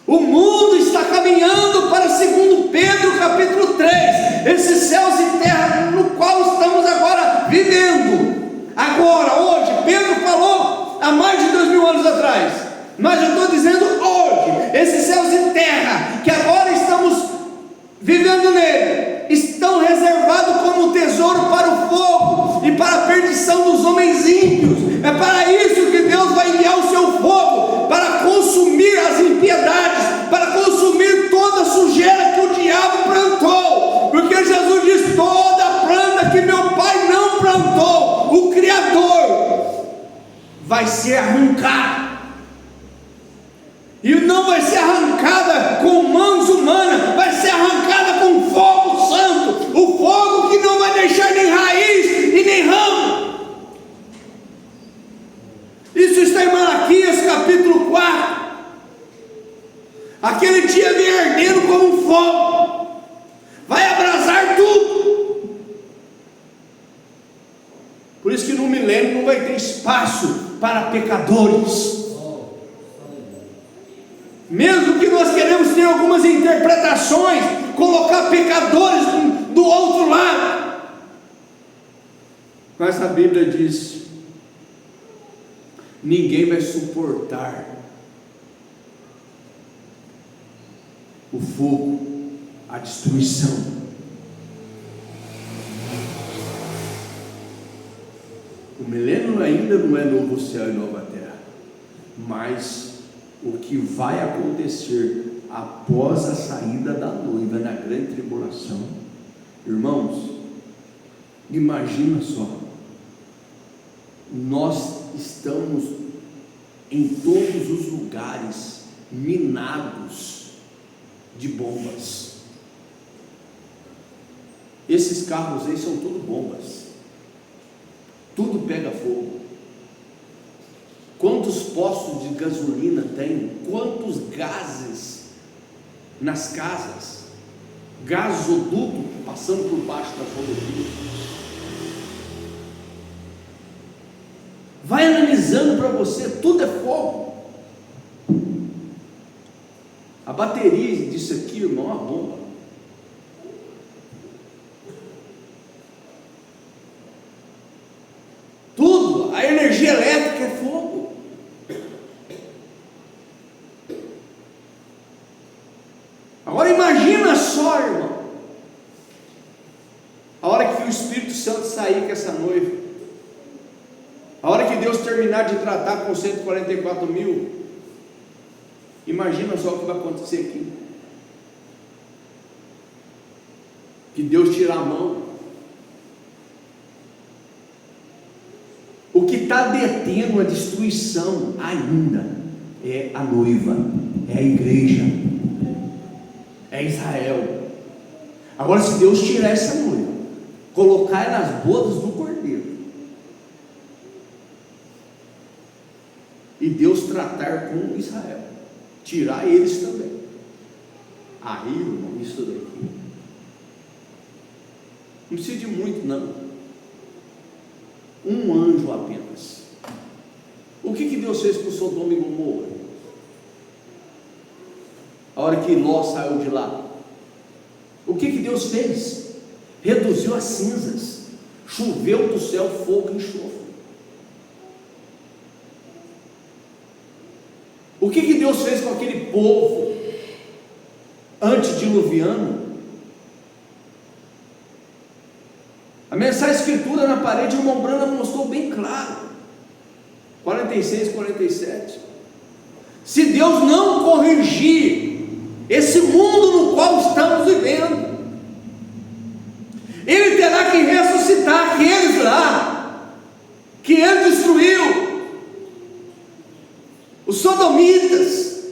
[SPEAKER 2] O mundo está caminhando para 2 Pedro capítulo 3, esses céus e terra no qual estamos agora vivendo. Agora, hoje, Pedro falou há mais de 2000 anos atrás, mas eu estou dizendo hoje, esses céus e terra que agora estamos vivendo nele, estão reservados como tesouro para o fogo e para a perdição dos homens ímpios. É para isso que Deus vai enviar o seu fogo, para consumir as impiedades, para consumir toda a sujeira que o diabo plantou, porque Jesus diz: toda planta que meu Pai não plantou, o Criador vai ser arrancada, e não vai ser arrancada com mãos humanas, vai ser arrancada com fogo santo, o fogo que não vai deixar nem raiz e nem ramo. Isso está em Malaquias capítulo 4. Aquele dia vem ardendo como um fogo, vai abrasar tudo. Por isso que no milênio não vai ter espaço para pecadores. Mesmo que nós queremos ter algumas interpretações, colocar pecadores do outro lado. Mas a Bíblia diz: ninguém vai suportar o fogo, a destruição. O milênio ainda não é novo céu e nova terra, mas o que vai acontecer após a saída da noiva na grande tribulação, irmãos, imagina só, nós estamos em todos os lugares minados de bombas. Esses carros aí são tudo bombas, tudo pega fogo. Quantos postos de gasolina tem? Quantos gases nas casas? Gasoduto passando por baixo da rodovia. Vai analisando para você, tudo é fogo. A bateria disso aqui, irmão, é uma bomba. Tudo, a energia elétrica é fogo. Agora imagina só, irmão, a hora que o Espírito Santo sair com essa noiva, a hora que Deus terminar de tratar com 144 mil, imagina só o que vai acontecer aqui. Que Deus tira a mão. O que está detendo a destruição ainda é a noiva, é a igreja, é Israel. Agora, se Deus tirar essa noiva, colocar ela nas bodas do Cordeiro, e Deus tratar com Israel, tirar eles também, aí, irmão, isso daqui não precisa de muito, não. Um anjo apenas. O que Deus fez com Sodoma e Gomorra? A hora que Ló saiu de lá, o que Deus fez? Reduziu as cinzas, choveu do céu fogo e enxofre. O que Deus fez com aquele povo antediluviano? A mensagem escritura na parede, o irmão Branham mostrou bem claro, 46, 47. Se Deus não corrigir esse mundo no qual estamos vivendo, Ele terá que ressuscitar aqueles lá que Ele destruiu, os sodomitas,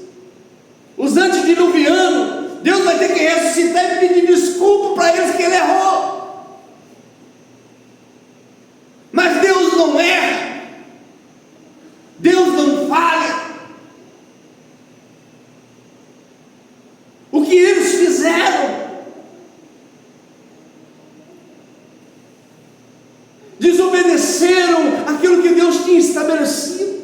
[SPEAKER 2] os antediluvianos. Deus vai ter que ressuscitar e pedir desculpa para eles que Ele errou. Mas Deus não erra, Deus não falha. O que eles fizeram, desobedeceram aquilo que Deus tinha estabelecido,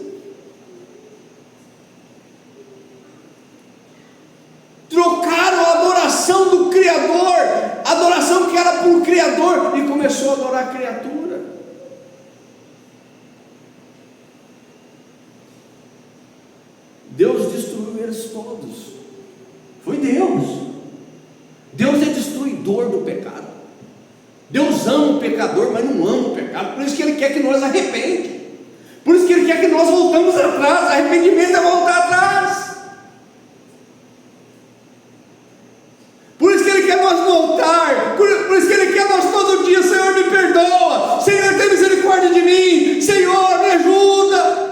[SPEAKER 2] trocaram a adoração do Criador, a adoração que era para o Criador, e começou a adorar a criatura. Deus destruiu eles todos. Foi Deus. Deus é destruidor do pecado. Deus ama o pecador, mas não ama o pecado. Por isso que Ele quer que nós arrependamos. Por isso que Ele quer que nós voltamos atrás. Arrependimento é voltar atrás. Por isso que Ele quer nós voltar. Por isso que Ele quer nós todo dia: Senhor, me perdoa. Senhor, tem misericórdia de mim. Senhor, me ajuda.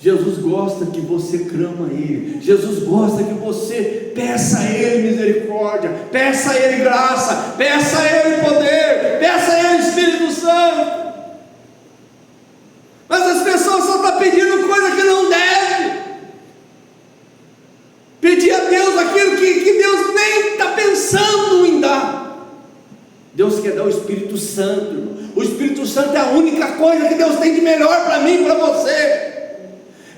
[SPEAKER 2] Jesus gosta que você clama a Ele. Jesus gosta que você peça a Ele misericórdia, peça a Ele graça, peça a Ele poder, peça a Ele Espírito Santo. Mas as pessoas só estão pedindo coisa que não deve. Pedir a Deus aquilo que Deus nem está pensando em dar. Deus quer dar o Espírito Santo, irmão. O Espírito Santo é a única coisa que Deus tem de melhor para mim e para você.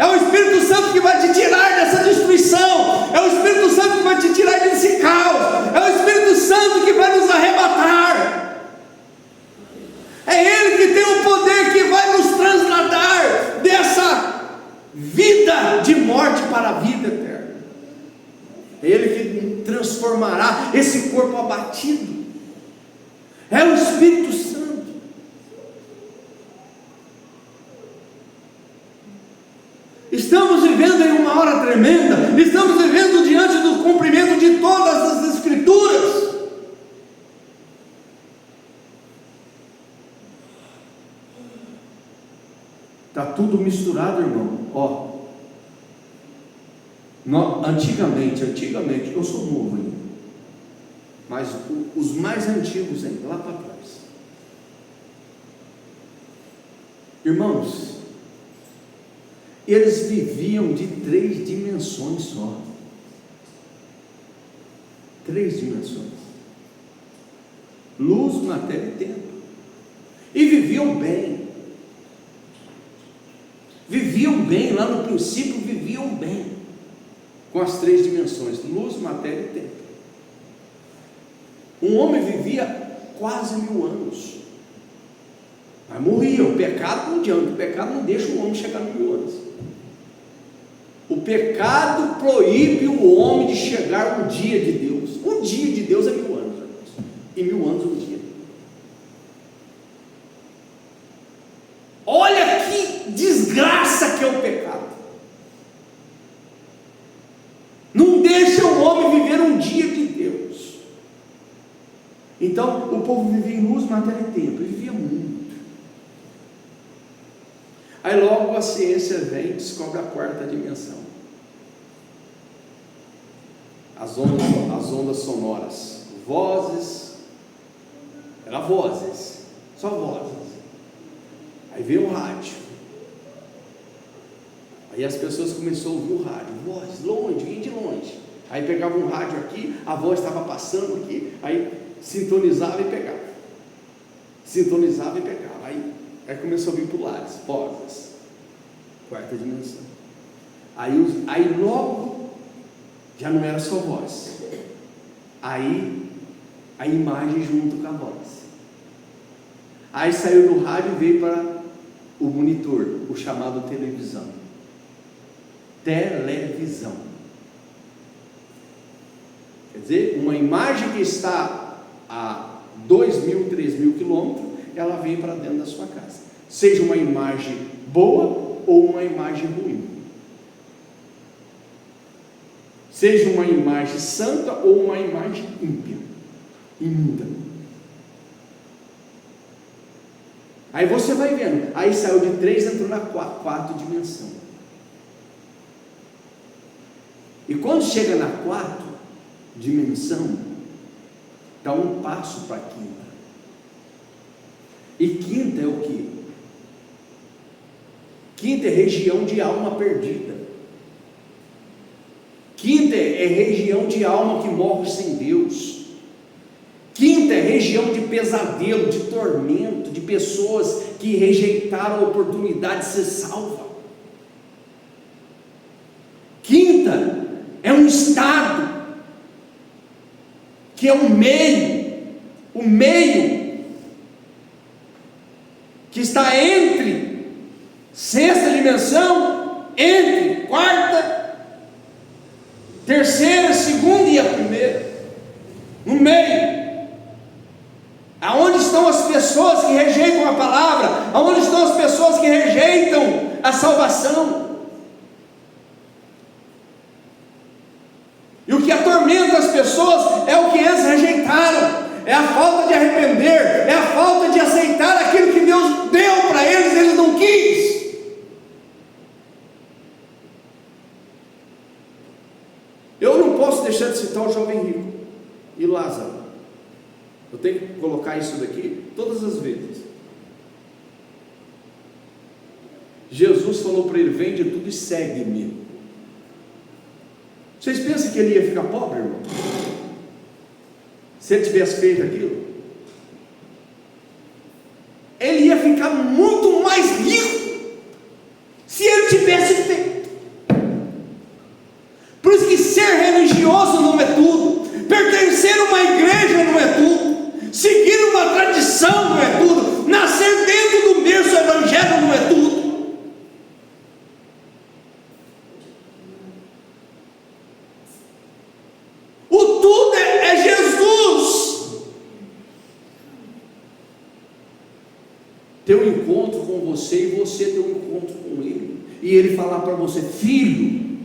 [SPEAKER 2] É o Espírito Santo que vai te tirar dessa destruição. É o Espírito Santo que vai te tirar desse caos. É o Espírito Santo que vai nos arrebatar. É Ele que tem o poder que vai nos trasladar dessa vida de morte para a vida eterna. É Ele que transformará esse corpo abatido. É o Espírito Santo. Estamos vivendo em uma hora tremenda. Estamos vivendo diante do cumprimento de todas as Escrituras. Está tudo misturado, irmão. Ó, antigamente, eu sou novo ainda, mas os mais antigos ainda, lá para trás, irmãos, eles viviam de 3 dimensões só. 3 dimensões: luz, matéria e tempo. E viviam bem. Viviam bem, lá no princípio viviam bem, com as 3 dimensões: luz, matéria e tempo. Um homem vivia quase 1000 anos, mas morria. O pecado não adianta, o pecado não deixa o homem chegar nos 1000 anos. O pecado proíbe o homem de chegar um dia de Deus. Um dia de Deus é 1000 anos, irmãos. E 1000 anos um dia. Olha que desgraça que é o pecado. Não deixa o homem viver um dia de Deus. Então o povo vivia em luz, matéria e tempo. Vivia muito. Aí logo a ciência vem e descobre a 4ª dimensão. As ondas sonoras, vozes, era vozes, só vozes. Aí veio o rádio. Aí as pessoas começaram a ouvir o rádio, voz, longe, vinha de longe. Aí pegava um rádio aqui, a voz estava passando aqui, aí sintonizava e pegava. Sintonizava e pegava. Aí começou a vir para o lado, vozes, 4ª dimensão. Aí logo já não era só voz. Aí a imagem junto com a voz. Aí saiu do rádio e veio para o monitor, o chamado televisão. Televisão. Quer dizer, uma imagem que está a 2.000, 3.000 quilômetros, ela vem para dentro da sua casa. Seja uma imagem boa ou uma imagem ruim. Seja uma imagem santa ou uma imagem ímpia, imunda. Aí você vai vendo. Aí saiu de 3, entrou na 4 dimensão. E quando chega na 4 dimensão, dá um passo para a 5ª. E 5ª é o quê? 5ª é região de alma perdida. 5ª é região de alma que morre sem Deus. 5ª é região de pesadelo, de tormento, de pessoas que rejeitaram a oportunidade de ser salva. 5ª é um estado, que é o meio que está entre 6ª dimensão, entre 4ª, 3ª, 2ª e a 1ª, no meio, aonde estão as pessoas que rejeitam a palavra, aonde estão as pessoas que rejeitam a salvação. E o que atormenta as pessoas é o que eles rejeitaram, é a falta de arrepender, é a falta de aceitar aquilo que Deus deu para eles, eles não quis. Eu não posso deixar de citar o jovem rico e Lázaro. Eu tenho que colocar isso daqui todas as vezes. Jesus falou para ele: vende tudo e segue-me. Vocês pensam que ele ia ficar pobre, irmão? Se ele tivesse feito aquilo, ele ia ficar muito mais rico se ele tivesse feito. ter um encontro com você e você ter um encontro com Ele, e Ele falar para você: filho,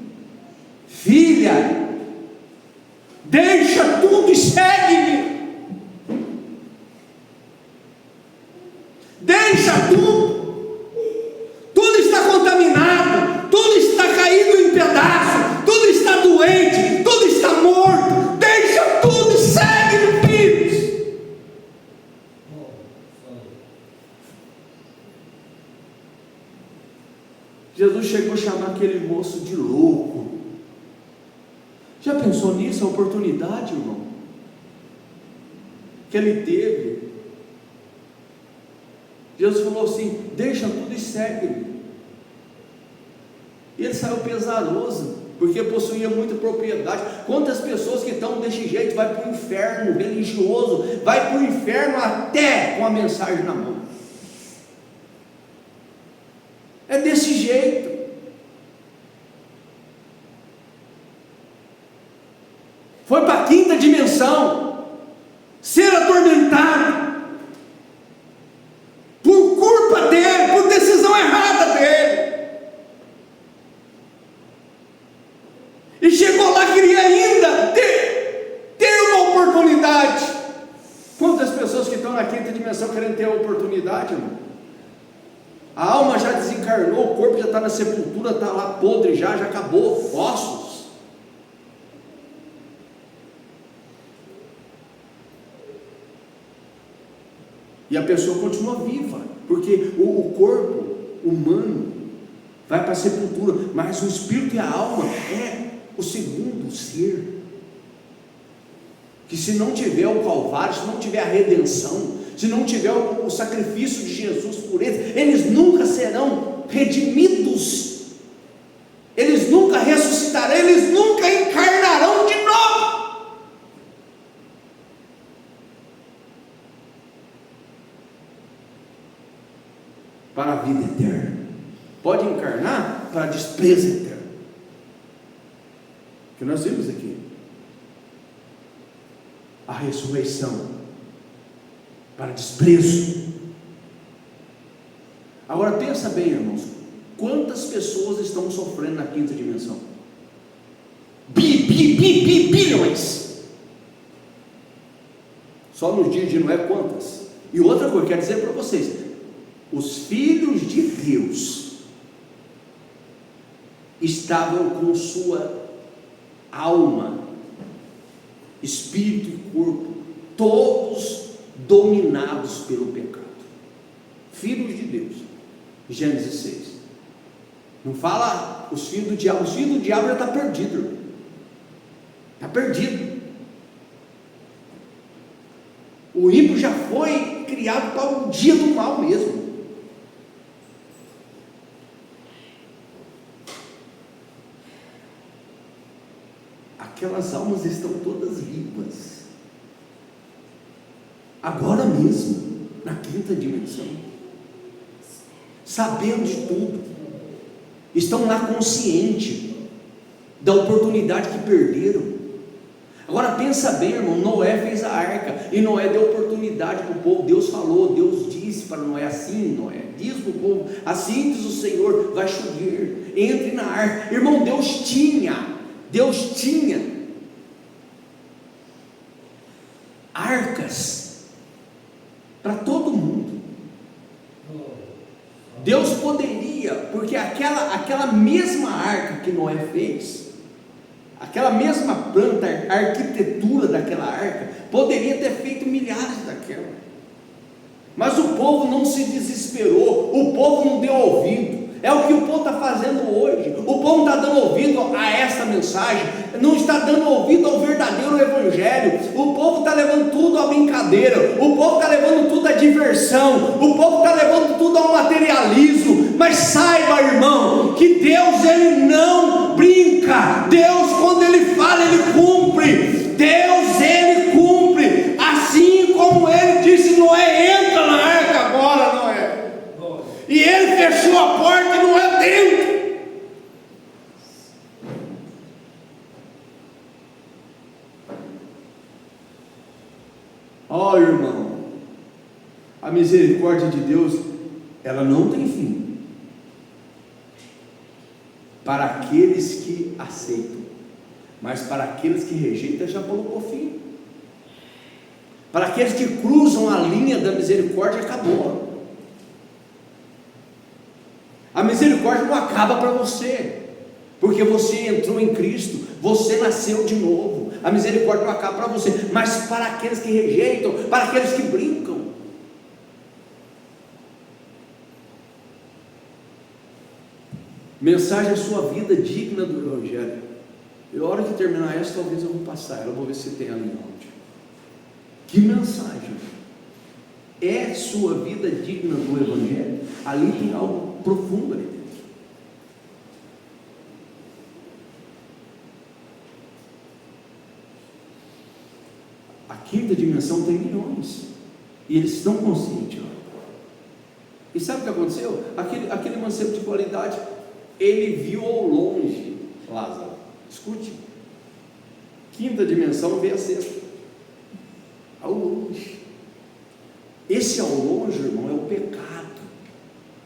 [SPEAKER 2] filha, deixa tudo e segue-me. Deixa tudo. Tudo está contaminado, tudo está caído em pedaços, tudo está doente, tudo está morto. Deixa tudo e segue-me, filhos. Jesus chegou a chamar aquele moço de louco. Já pensou nisso, a oportunidade, irmão, que ele teve? Jesus falou assim: deixa tudo e segue-me. E ele saiu pesaroso, porque possuía muita propriedade. Quantas pessoas que estão desse jeito vai para o inferno religioso, vai para o inferno até com a mensagem na mão. É desse jeito. Foi para a quinta dimensão, ser atormentado por culpa dele, por decisão errada dele. E chegou lá, queria ainda ter uma oportunidade. Quantas pessoas que estão na quinta dimensão querem ter a oportunidade, irmão? A alma já desencarnou, o corpo já está na sepultura, está lá podre, já acabou, ossos. E a pessoa continua viva, porque o corpo humano vai para a sepultura, mas o espírito e a alma é o segundo ser, que se não tiver o Calvário, se não tiver a redenção, se não tiver o sacrifício de Jesus por eles, eles nunca serão redimidos, eles nunca ressuscitarão, eles nunca encarnarão de novo. Para a vida eterna. Pode encarnar para a desprezo eterno, que nós vimos aqui. A ressurreição para desprezo. Agora pensa bem, irmãos, quantas pessoas estão sofrendo na quinta dimensão? Bilhões. Só nos dias de Noé, quantas? E outra coisa, quero dizer para vocês, os filhos de Deus estavam com sua alma, espírito e corpo, todos dominados pelo pecado. Filhos de Deus, Gênesis 6. Não fala os filhos do diabo, os filhos do diabo já está perdido, está perdido. O ímpio já foi criado para o dia do mal mesmo. Aquelas almas estão todas vivas, agora mesmo, na quinta dimensão, sabendo de tudo, estão lá conscientes da oportunidade que perderam. Agora pensa bem, irmão, Noé fez a arca, e Noé deu oportunidade para o povo. Deus falou, Deus disse para Noé: assim, Noé, diz para o povo, assim diz o Senhor, vai chover, entre na arca. Irmão, Deus tinha arcas para todo mundo. Deus poderia, porque aquela mesma arca que Noé fez, aquela mesma planta, a arquitetura daquela arca, poderia ter feito milhares daquela, mas o povo não se desesperou, o povo não deu ouvido. É o que o povo está fazendo hoje. O povo não está dando ouvido a esta mensagem, não está dando ouvido ao verdadeiro evangelho. O povo está levando tudo à brincadeira, o povo está levando tudo à diversão, o povo está levando tudo ao materialismo. Mas saiba, irmão, que Deus, ele não brinca. Deus, quando ele fala, ele cumpre. Deus, ele cumpre. Assim como ele disse: Noé, entra na arca agora, Noé. E ele fechou a porta e não é dentro. Ó, irmão, a misericórdia de Deus ela não tem fim. Para aqueles que aceitam, mas para aqueles que rejeitam, já colocou fim. Para aqueles que cruzam a linha da misericórdia, acabou. A misericórdia não acaba para você, porque você entrou em Cristo, você nasceu de novo. A misericórdia não acaba para você, mas para aqueles que rejeitam, para aqueles que brincam. Mensagem: a sua vida digna do Evangelho. E a hora que terminar essa, talvez eu vou passar ela, vou ver se tem ali em áudio. Que mensagem? É sua vida digna do Evangelho? Ali tem algo profundo ali dentro. A quinta dimensão tem milhões, e eles estão conscientes. E sabe o que aconteceu? Aquele mancebo de qualidade, ele viu ao longe Lázaro. Escute, quinta dimensão vê a sexta, ao longe. Esse ao longe, irmão, é o pecado.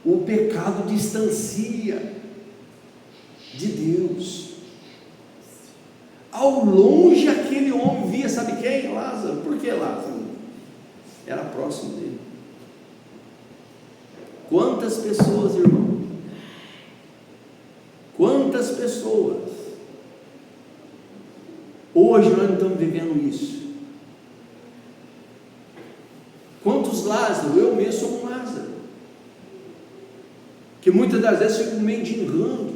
[SPEAKER 2] O pecado distancia de Deus. Ao longe aquele homem via, sabe quem? Lázaro. Por que Lázaro? Era próximo dele. Quantas pessoas, irmão? Quantas pessoas hoje nós não estamos vivendo isso? Quantos Lázaro? Eu mesmo sou um Lázaro, que muitas das vezes fico mendigando,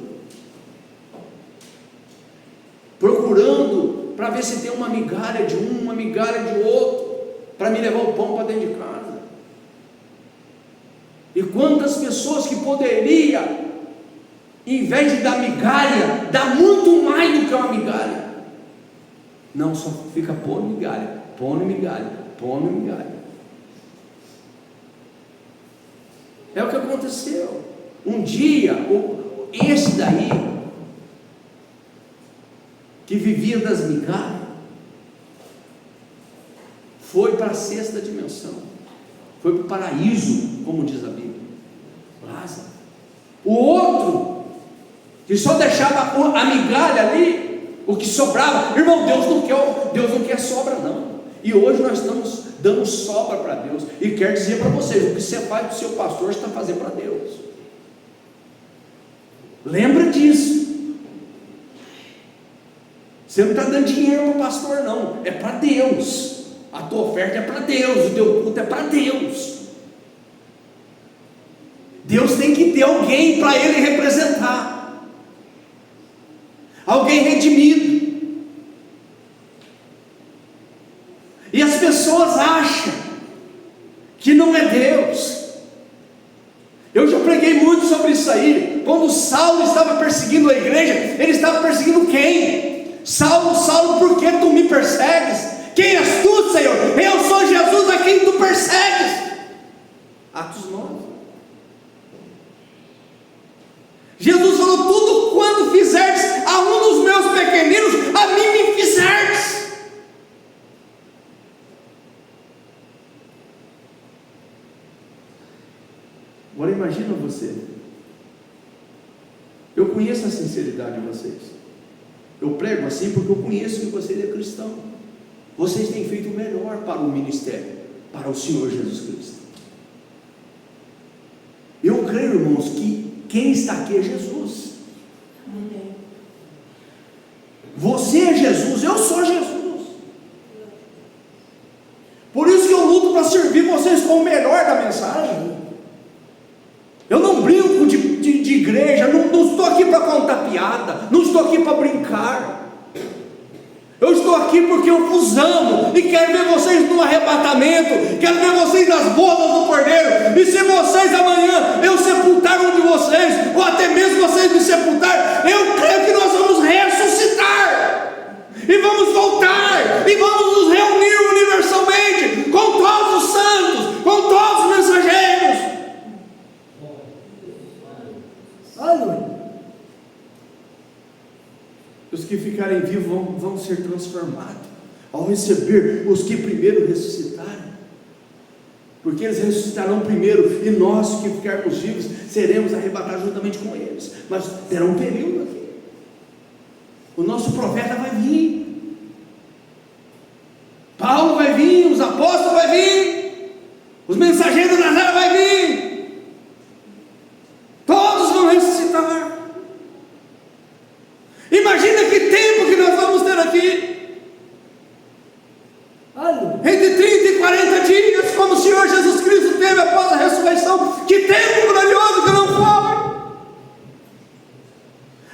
[SPEAKER 2] procurando para ver se tem uma migalha de um, uma migalha de outro, para me levar o pão para dentro de casa. E quantas pessoas que poderia, em vez de dar migalha, dar muito mais do que uma migalha, não, só fica pondo migalha, pondo migalha, pondo migalha. É o que aconteceu. Um dia, esse daí, que vivia das migalhas, foi para a sexta dimensão, foi para o paraíso, como diz a Bíblia. Lázaro. O outro, que só deixava a migalha ali, o que sobrava. Irmão, Deus não quer sobra, não. E hoje nós estamos dando sobra para Deus. E quero dizer para vocês: o que você faz para o seu pastor, você está fazendo para Deus. Lembra disso. Você não está dando dinheiro para o pastor, não. É para Deus. A tua oferta é para Deus. O teu culto é para Deus. Deus tem que ter alguém para Ele representar. Alguém redimido. E as pessoas acham que não é Deus. Eu já preguei muito sobre isso aí. Quando Saulo estava perseguindo a igreja, ele estava perseguindo quem? Saulo, Saulo, por que tu me persegues? Quem és tu, Senhor? Eu sou Jesus a quem tu persegues. Atos 9. Jesus falou: tudo quanto fizerdes a um dos meus pequeninos, a mim me fizerdes. Agora imagina você. Eu conheço a sinceridade de vocês. Eu prego assim porque eu conheço que vocês é cristão. Vocês têm feito o melhor para o ministério, para o Senhor Jesus Cristo. Eu creio, irmãos, que quem está aqui é Jesus. Você é Jesus, eu sou Jesus. Por isso que eu luto para servir vocês com o melhor da mensagem. Eu não brinco de igreja, não estou aqui para contar piada, não estou aqui para brincar. Eu estou aqui porque eu vos amo e quero ver vocês no arrebatamento, quero ver vocês nas bodas do Cordeiro. E se vocês amanhã eu sepultar um de vocês, ou até mesmo vocês me sepultar, eu creio que nós vamos ressuscitar e vamos voltar e vamos nos reunir universalmente com todos os santos, com todos os mensageiros. Aleluia. Os que ficarem vivos vão ser transformados ao receber os que primeiro ressuscitaram. porque eles ressuscitarão primeiro, e nós que ficarmos vivos seremos arrebatados juntamente com eles. Mas terá um período aqui. O nosso profeta vai vir, Paulo vai vir, os apóstolos vai vir, os mensageiros da Nazaré vai vir, todos vão ressuscitar. Imagina que tempo que nós vamos ter aqui. Entre 30 e 40 dias, como o Senhor Jesus Cristo teve após a ressurreição. Que tempo glorioso que não foi!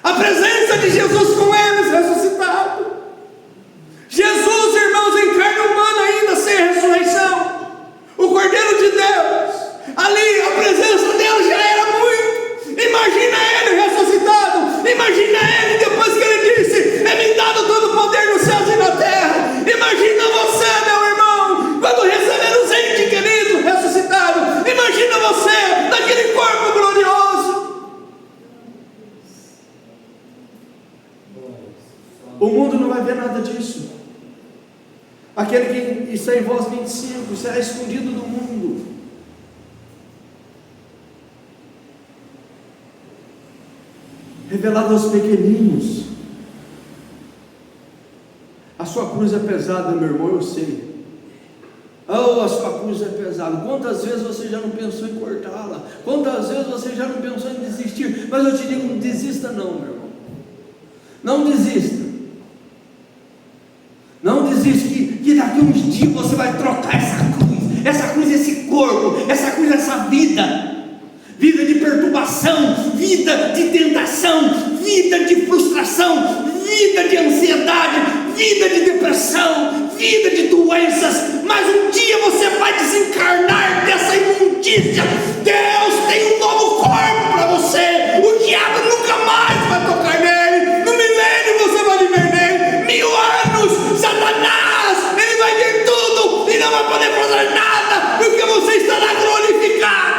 [SPEAKER 2] A presença de Jesus com eles ressuscitado. Jesus, irmãos, em carne humana ainda, sem ressurreição. O Cordeiro de Deus, ali a presença dele já era muito. Imagina ele ressuscitado. Imagina ele depois que ele disse: é-me dado todo o poder nos céus e na terra. Imagina você, meu irmão, quando receber os entes queridos ressuscitados. Imagina você naquele corpo glorioso. O mundo não vai ver nada disso. Aquele que está em Vós 25 será escondido do mundo. Revelado aos pequeninos. A sua cruz é pesada, meu irmão, eu sei. Oh, a sua cruz é pesada. Quantas vezes você já não pensou em cortá-la? Quantas vezes você já não pensou em desistir? Mas eu te digo, não desista não, meu irmão. Não desista. Não desista, que daqui a uns dias você vai trocar essa cruz, esse corpo, essa cruz, essa vida. Vida de perturbação, vida de tentação, vida de frustração, vida de ansiedade, vida de depressão, vida de doenças. Mas um dia você vai desencarnar dessa imundícia. Deus tem um novo corpo para você. O diabo nunca mais vai tocar nele. No milênio você vai viver nele. 1000 anos, Satanás, ele vai ver tudo e não vai poder fazer nada, porque você estará glorificado.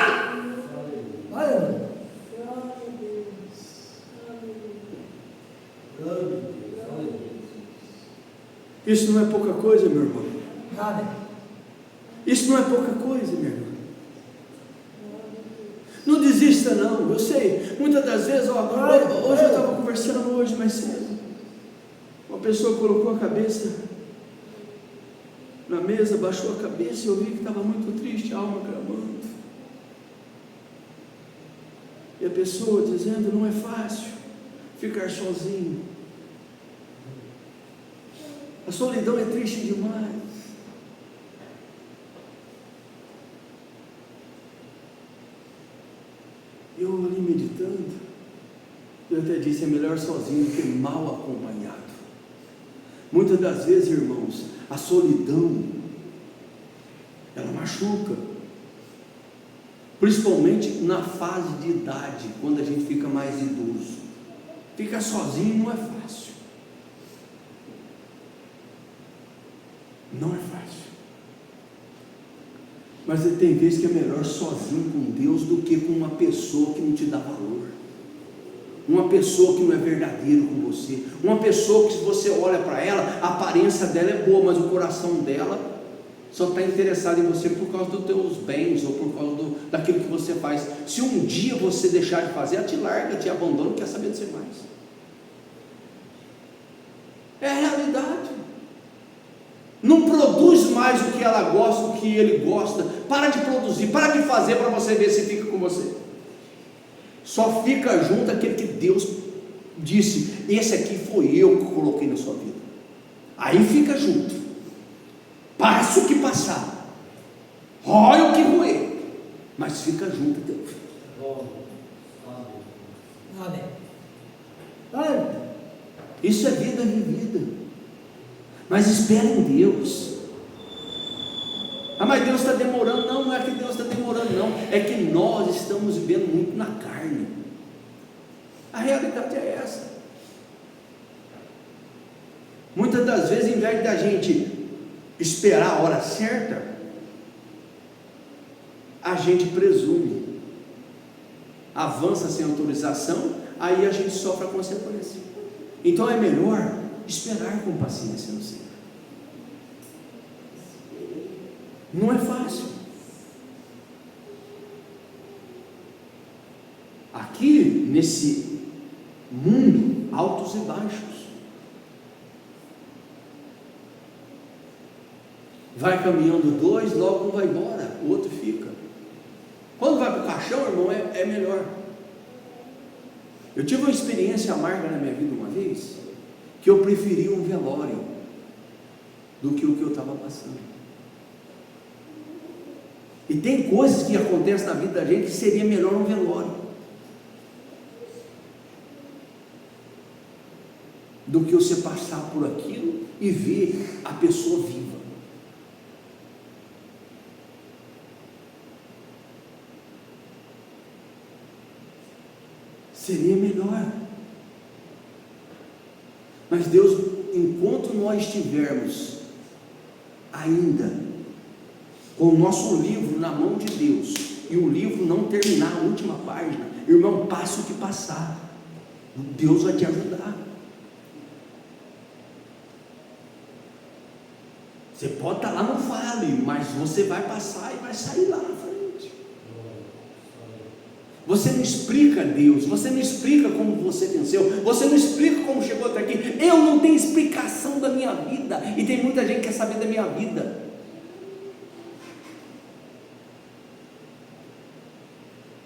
[SPEAKER 2] Isso não é pouca coisa, meu irmão. Isso não é pouca coisa, meu irmão. Não desista não, eu sei. Muitas das vezes, hoje eu estava conversando mais cedo. Uma pessoa colocou a cabeça na mesa, baixou a cabeça e eu vi que estava muito triste, a alma clamando. E a pessoa dizendo: não é fácil ficar sozinho. A solidão é triste demais. Eu ali meditando, eu até disse: é melhor sozinho do que mal acompanhado. Muitas das vezes, irmãos, a solidão, ela machuca, principalmente na fase de idade, quando a gente fica mais idoso. Ficar sozinho não é fácil. Não é fácil. Mas tem vezes que é melhor sozinho com Deus do que com uma pessoa que não te dá valor. Uma pessoa que não é verdadeiro com você. Uma pessoa que, se você olha para ela, a aparência dela é boa, mas o coração dela só está interessado em você por causa dos teus bens ou por causa daquilo que você faz. Se um dia você deixar de fazer, ela te larga, te abandona, não quer saber de você mais. É a realidade. Não produz mais o que ela gosta, o que ele gosta. Para de produzir, para de fazer para você ver se fica com você. Só fica junto aquele que Deus disse: esse aqui foi eu que coloquei na sua vida. Aí fica junto. Passa o que passar, rói o que roer, mas fica junto a Deus. Isso é vida vivida. Mas espera em Deus. Ah, mas Deus está demorando. Não, não é que Deus está demorando, não. É que nós estamos vivendo muito na carne. A realidade é essa. Muitas das vezes, em vez da gente esperar a hora certa, a gente presume, avança sem autorização, aí a gente sofre a consequência. Então é melhor esperar com paciência no Senhor. Não é fácil. nesse mundo altos e baixos. Vai caminhando dois, logo um vai embora, o outro fica. Quando vai para o caixão, irmão, é melhor. Eu tive uma experiência amarga na minha vida uma vez, que eu preferi um velório do que o que eu estava passando. E tem coisas que acontecem na vida da gente que seria melhor um velório do que você passar por aquilo e ver a pessoa viva. Seria melhor. Mas Deus, enquanto nós estivermos ainda com o nosso livro na mão de Deus, e o livro não terminar a última página, irmão, passe o que passar, Deus vai te ajudar. Você pode estar lá no vale, mas você vai passar e vai sair lá na frente. Você não explica Deus, você não explica como você venceu, você não explica como chegou até aqui. Eu não tenho explicação da minha vida, e tem muita gente que quer saber da minha vida.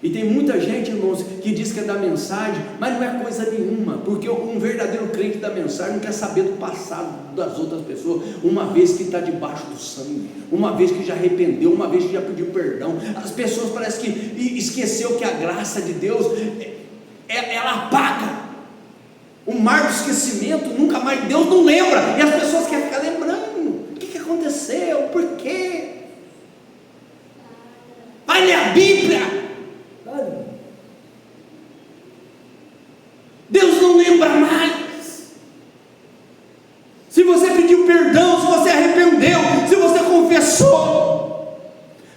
[SPEAKER 2] E tem muita gente, irmãos, que diz que é da mensagem, mas não é coisa nenhuma, porque um verdadeiro crente da mensagem não quer saber do passado das outras pessoas, uma vez que está debaixo do sangue, uma vez que já arrependeu, uma vez que já pediu perdão. As pessoas parecem que esqueceu que a graça de Deus, ela apaga o mar do esquecimento, nunca mais, Deus não lembra, e as pessoas querem ficar lembrando, o que aconteceu, por quê? Vai ler a Bíblia. Deus não lembra mais. Se você pediu perdão, se você arrependeu, se você confessou,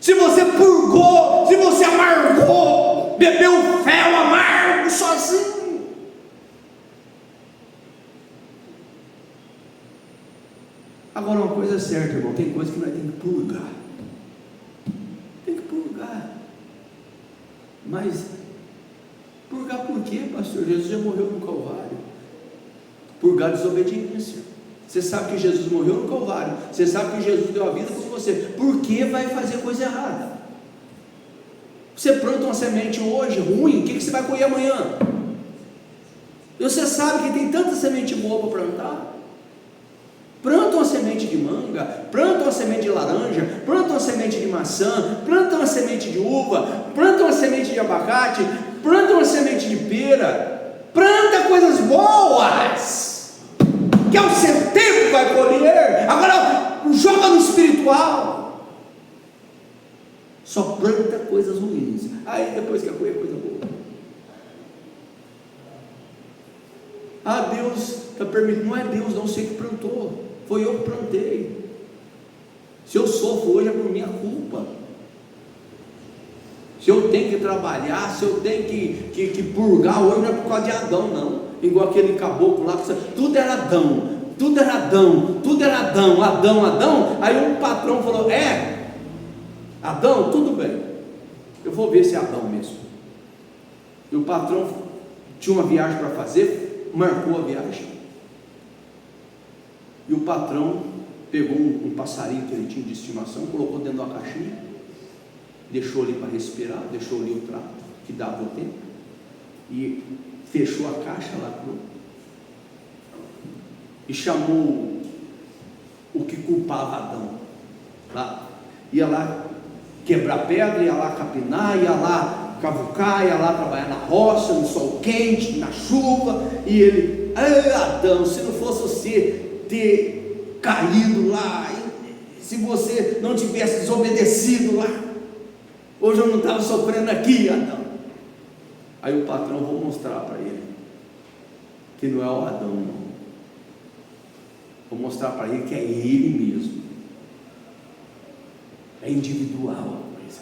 [SPEAKER 2] se você purgou, se você amargou, bebeu fel amargo sozinho. Agora, uma coisa é certa, irmão, tem coisa que nós temos que purgar. Tem que purgar. Mas purgar por quê, pastor? Jesus já morreu no Calvário. Purgar desobediência. Você sabe que Jesus morreu no Calvário, você sabe que Jesus deu a vida por você, por que vai fazer coisa errada? Você planta uma semente hoje ruim, o que você vai colher amanhã? E você sabe que tem tanta semente boa para plantar. Planta uma semente de manga, planta uma semente de laranja, planta uma semente de maçã, planta uma semente de uva, planta uma semente de abacate, planta uma semente de pera, planta coisas boas, que ao seu tempo vai colher. Agora joga no espiritual, só planta coisas ruins, aí depois quer colher coisa boa. Deus está permitindo, não é Deus, não sei que plantou, foi eu que plantei. Se eu sofro hoje é por minha culpa. Se eu tenho que trabalhar, se eu tenho que purgar hoje, não é por causa de Adão, não. Igual aquele caboclo lá, tudo era Adão, tudo era Adão, tudo era Adão, Adão. Aí um patrão falou: Adão, tudo bem, eu vou ver se é Adão mesmo. E o patrão tinha uma viagem para fazer, marcou a viagem. E o patrão pegou um passarinho que ele tinha de estimação, colocou dentro de uma caixinha, deixou ali para respirar, deixou ali o trato que dava o tempo, e fechou a caixa lá e chamou o que culpava Adão lá. Ia lá quebrar pedra, ia lá capinar, ia lá cavucar, ia lá trabalhar na roça, no sol quente, na chuva. E ele: Adão, se não fosse você ter caído lá, se você não tivesse desobedecido lá, hoje eu não estava sofrendo aqui, Adão. Aí o patrão: vou mostrar para ele que não é o Adão, não. Vou mostrar para ele que é ele mesmo. É individual a coisa.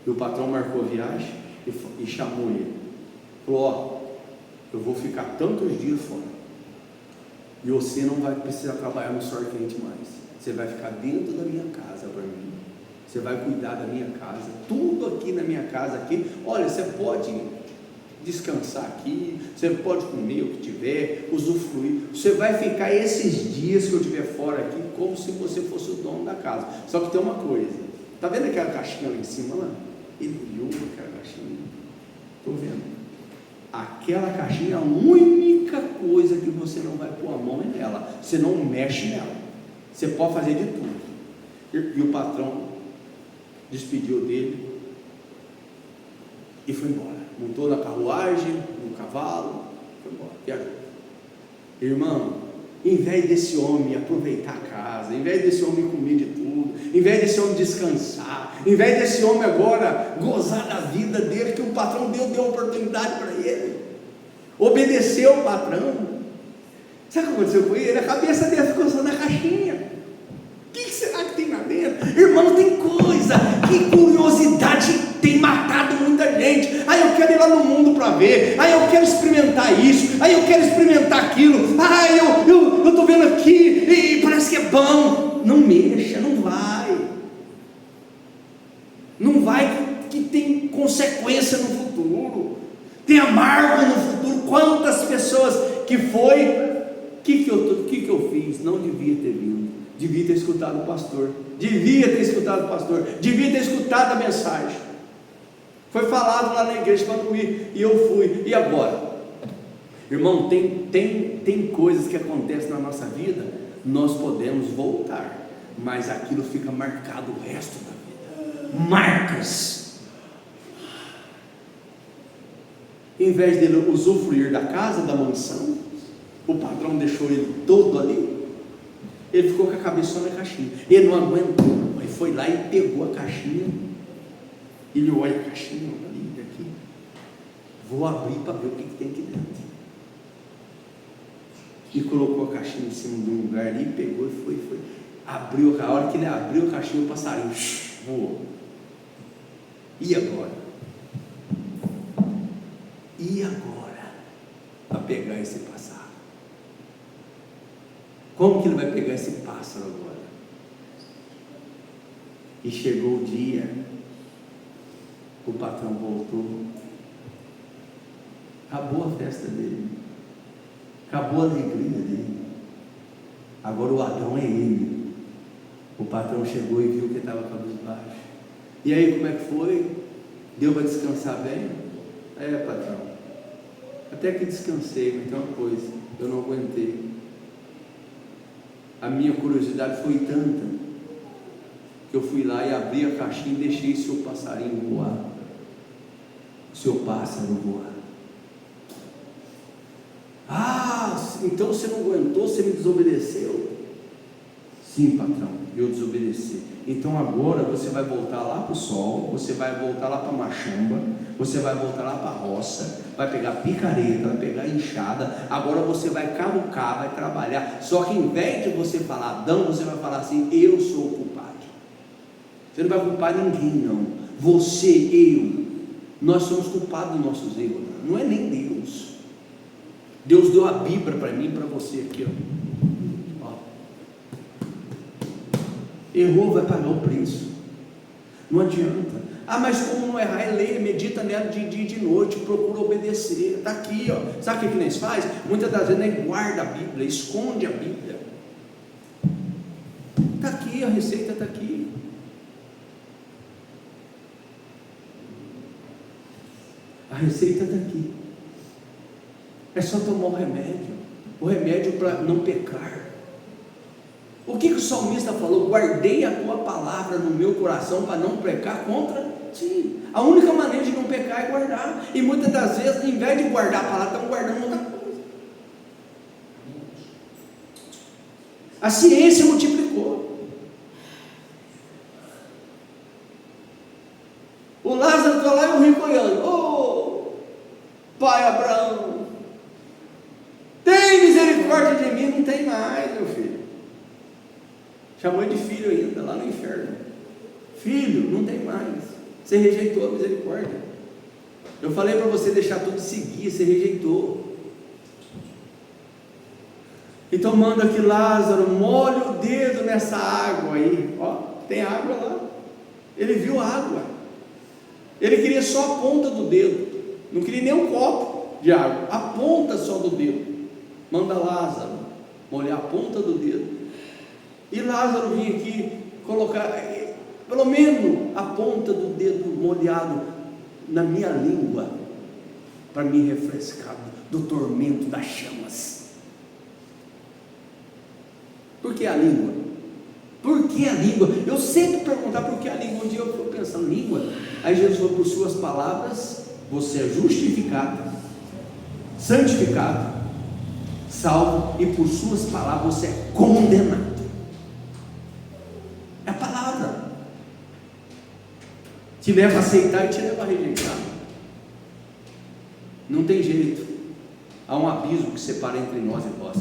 [SPEAKER 2] E o patrão marcou a viagem e chamou ele. Falou: eu vou ficar tantos dias fora, e você não vai precisar trabalhar no sol quente mais. Você vai ficar dentro da minha casa para mim. Você vai cuidar da minha casa, tudo aqui na minha casa aqui. Olha, você pode descansar aqui, você pode comer o que tiver, usufruir. Você vai ficar esses dias que eu estiver fora aqui como se você fosse o dono da casa. Só que tem uma coisa, está vendo aquela caixinha lá em cima lá? Ele olhou aquela caixinha, estou vendo. Aquela caixinha, a única coisa que você não vai pôr a mão é nela, você não mexe nela, você pode fazer de tudo. E o patrão despediu dele e foi embora. Montou na carruagem, no cavalo, foi embora, viajou. Irmão, em vez desse homem aproveitar a casa, em vez desse homem comer de tudo, em vez desse homem descansar, em vez desse homem agora gozar da vida dele, que o patrão deu oportunidade para ele, obedeceu o patrão, sabe o que aconteceu com ele? A cabeça dele ficou só na caixinha. O que será que tem lá dentro? Irmão, tem coisa, que curiosidade tem matado muita gente. Eu quero ir lá no mundo para ver, eu quero experimentar isso, eu quero experimentar aquilo, eu estou vendo aqui e parece que é bom. Não mexa, não vai que tem consequência no futuro, tem amargo no futuro. Quantas pessoas que foi, o que eu fiz? Não devia ter vindo, devia ter escutado o pastor, devia ter escutado a mensagem. Foi falado lá na igreja quando ir, e eu fui. E agora? Irmão, tem coisas que acontecem na nossa vida, nós podemos voltar, mas aquilo fica marcado o resto da vida. Marcas. Em vez dele usufruir da casa, da mansão, o patrão deixou ele todo ali, ele ficou com a cabeça na caixinha, ele não aguentou, aí foi lá e pegou a caixinha. Ele olha a caixinha ali, daqui, vou abrir para ver o que tem aqui dentro, e colocou a caixinha em cima de um lugar ali, pegou e foi, abriu. A hora que ele abriu a caixinha, o passarinho voou. E agora? Para pegar esse pássaro? Como que ele vai pegar esse pássaro agora? E chegou o dia, o patrão voltou, acabou a festa dele, acabou a alegria dele, agora o ladrão é ele. O patrão chegou e viu que estava cabisbaixo. E aí, como é que foi? Deu para descansar bem? Patrão, até que descansei, mas tem uma coisa, eu não aguentei, a minha curiosidade foi tanta, que eu fui lá e abri a caixinha e deixei seu passarinho voar, seu pássaro voar. Então você não aguentou, você me desobedeceu? Sim, patrão, eu desobedeci. Então agora você vai voltar lá para o sol, você vai voltar lá para a machamba, você vai voltar lá para a roça, vai pegar picareta, vai pegar enxada, agora você vai cavucar, vai trabalhar. Só que em vez de você falar Adão, você vai falar assim: eu sou o culpado. Você não vai culpar ninguém, não. Você, eu, nós somos culpados dos nossos erros, não é nem Deus. Deus deu a Bíblia para mim e para você aqui, ó. Errou, vai pagar o preço. Não adianta. Mas como não errar? Leia, medita nela de dia e de noite, procura obedecer. Está aqui, ó. Sabe o que nós faz? Muitas das vezes nós guarda a Bíblia, esconde a Bíblia. Está aqui, a receita está aqui. A receita está aqui. É só tomar o remédio para não pecar. O que o salmista falou? Guardei a tua palavra no meu coração para não pecar contra ti. A única maneira de não pecar é guardar. E muitas das vezes, em vez de guardar a palavra, estamos guardando outra coisa. A ciência multiplicou. O Lázaro está lá e o rico olhando: pai Abraão, tem misericórdia de mim. Não tem mais, meu filho. Chamou de filho ainda, lá no inferno. Filho, não tem mais. Você rejeitou a misericórdia. Eu falei para você deixar tudo seguir, você rejeitou. Então manda que Lázaro molhe o dedo nessa água aí. Tem água lá. Ele viu água. Ele queria só a ponta do dedo. Não queria nem um copo de água, a ponta só do dedo. Manda Lázaro molhar a ponta do dedo. E Lázaro vinha aqui colocar pelo menos a ponta do dedo molhado na minha língua, para me refrescar do tormento das chamas. Por que a língua? Por que a língua? Eu sempre perguntar por que a língua. Um dia eu fui pensando, língua. Aí Jesus falou, por suas palavras você é justificado, santificado, salvo, e por suas palavras você é condenado. É a palavra. Te leva a aceitar e te leva a rejeitar. Não tem jeito. Há um abismo que separa entre nós e vós.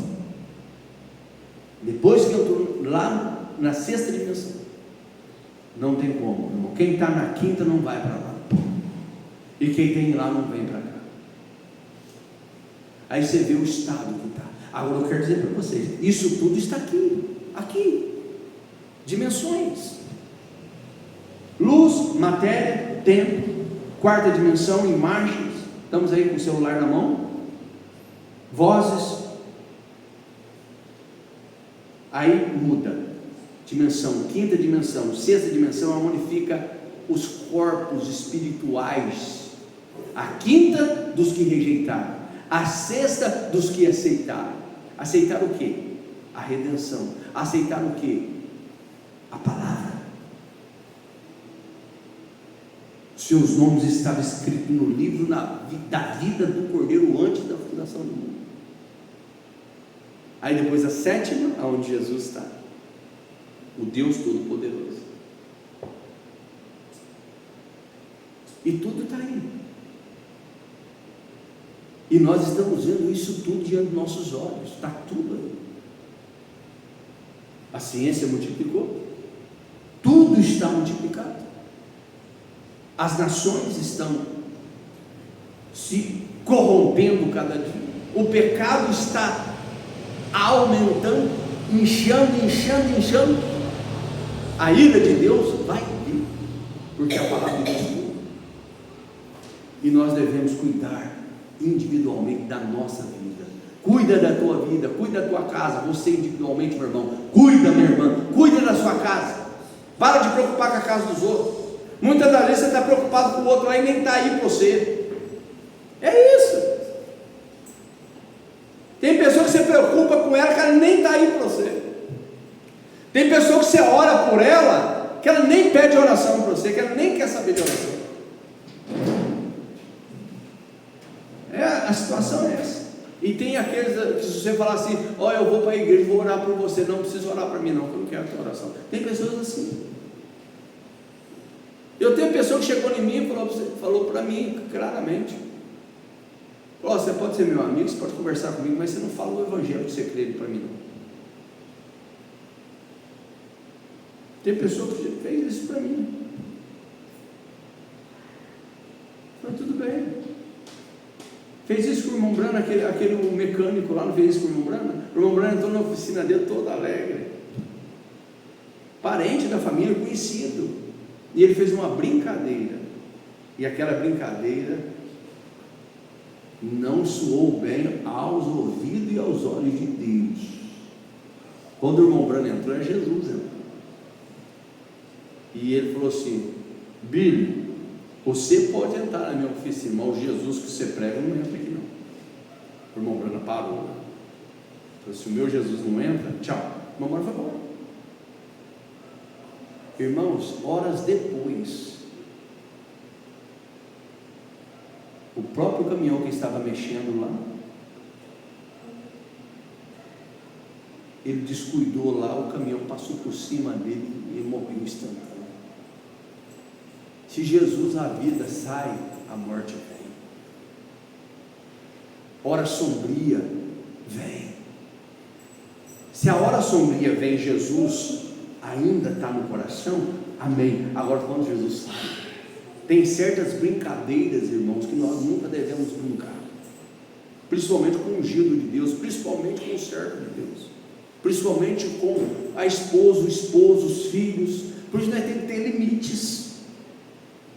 [SPEAKER 2] Depois que eu estou lá na sexta dimensão, não tem como, irmão. Quem está na quinta não vai para lá, e quem tem lá não vem para cá. Aí você vê o estado que está. Agora eu quero dizer para vocês, isso tudo está aqui, dimensões, luz, matéria, tempo, quarta dimensão, imagens. Estamos aí com o celular na mão, vozes. Aí muda dimensão, quinta dimensão, sexta dimensão, onde fica os corpos espirituais. A quinta dos que rejeitaram, a sexta dos que aceitaram. Aceitaram o quê? A redenção. Aceitaram o quê? A palavra. Seus nomes estavam escritos no livro da vida do Cordeiro antes da fundação do mundo. Aí depois a sétima, aonde Jesus está, o Deus Todo-Poderoso. E tudo está aí. E nós estamos vendo isso tudo diante dos nossos olhos. Está tudo aí. A ciência multiplicou. Tudo está multiplicado. As nações estão se corrompendo cada dia. O pecado está aumentando, inchando. A ira de Deus vai vir, porque a palavra de Deus muda. E nós devemos cuidar individualmente da nossa vida. Cuida da tua vida, cuida da tua casa. Você individualmente, meu irmão, cuida, minha irmã, cuida da sua casa. Para de preocupar com a casa dos outros. Muitas das vezes você está preocupado com o outro lá e nem está aí para você. É isso. Tem pessoa que você preocupa com ela, que ela nem está aí para você. Tem pessoa que você ora por ela, que ela nem pede oração para você, que ela nem quer saber de oração. A situação é essa. E tem aqueles que, se você falar assim, eu vou para a igreja, vou orar por você, não precisa orar para mim não, que eu não quero a tua oração. Tem pessoas assim. Eu tenho pessoa que chegou em mim e falou para mim claramente, você pode ser meu amigo, você pode conversar comigo, mas você não fala o evangelho que você crê para mim não. Tem pessoa que fez isso para mim. Mas tudo bem. Fez isso com o irmão Brana, aquele mecânico lá, não fez isso com o irmão Brana? O irmão Brana entrou na oficina dele todo alegre. Parente da família, conhecido. E ele fez uma brincadeira. E aquela brincadeira não soou bem aos ouvidos e aos olhos de Deus. Quando o irmão Brana entrou, é Jesus, irmão. E ele falou assim: Billy, você pode entrar na minha oficina, mas o Jesus que você prega não entra aqui não. O irmão Brana parou. Falou: se o meu Jesus não entra, tchau. O irmão Brana foi embora. Irmãos, horas depois, o próprio caminhão que estava mexendo lá, ele descuidou lá, o caminhão passou por cima dele e ele morreu instantâneo. Se Jesus a vida sai, a morte vem. Hora sombria vem. Se a hora sombria vem, Jesus ainda está no coração, amém. Agora quando Jesus sai, tem certas brincadeiras, irmãos, que nós nunca devemos brincar, principalmente com o ungido de Deus, principalmente com o servo de Deus, principalmente com a esposa, o esposo, os filhos. Por isso nós temos que ter limites.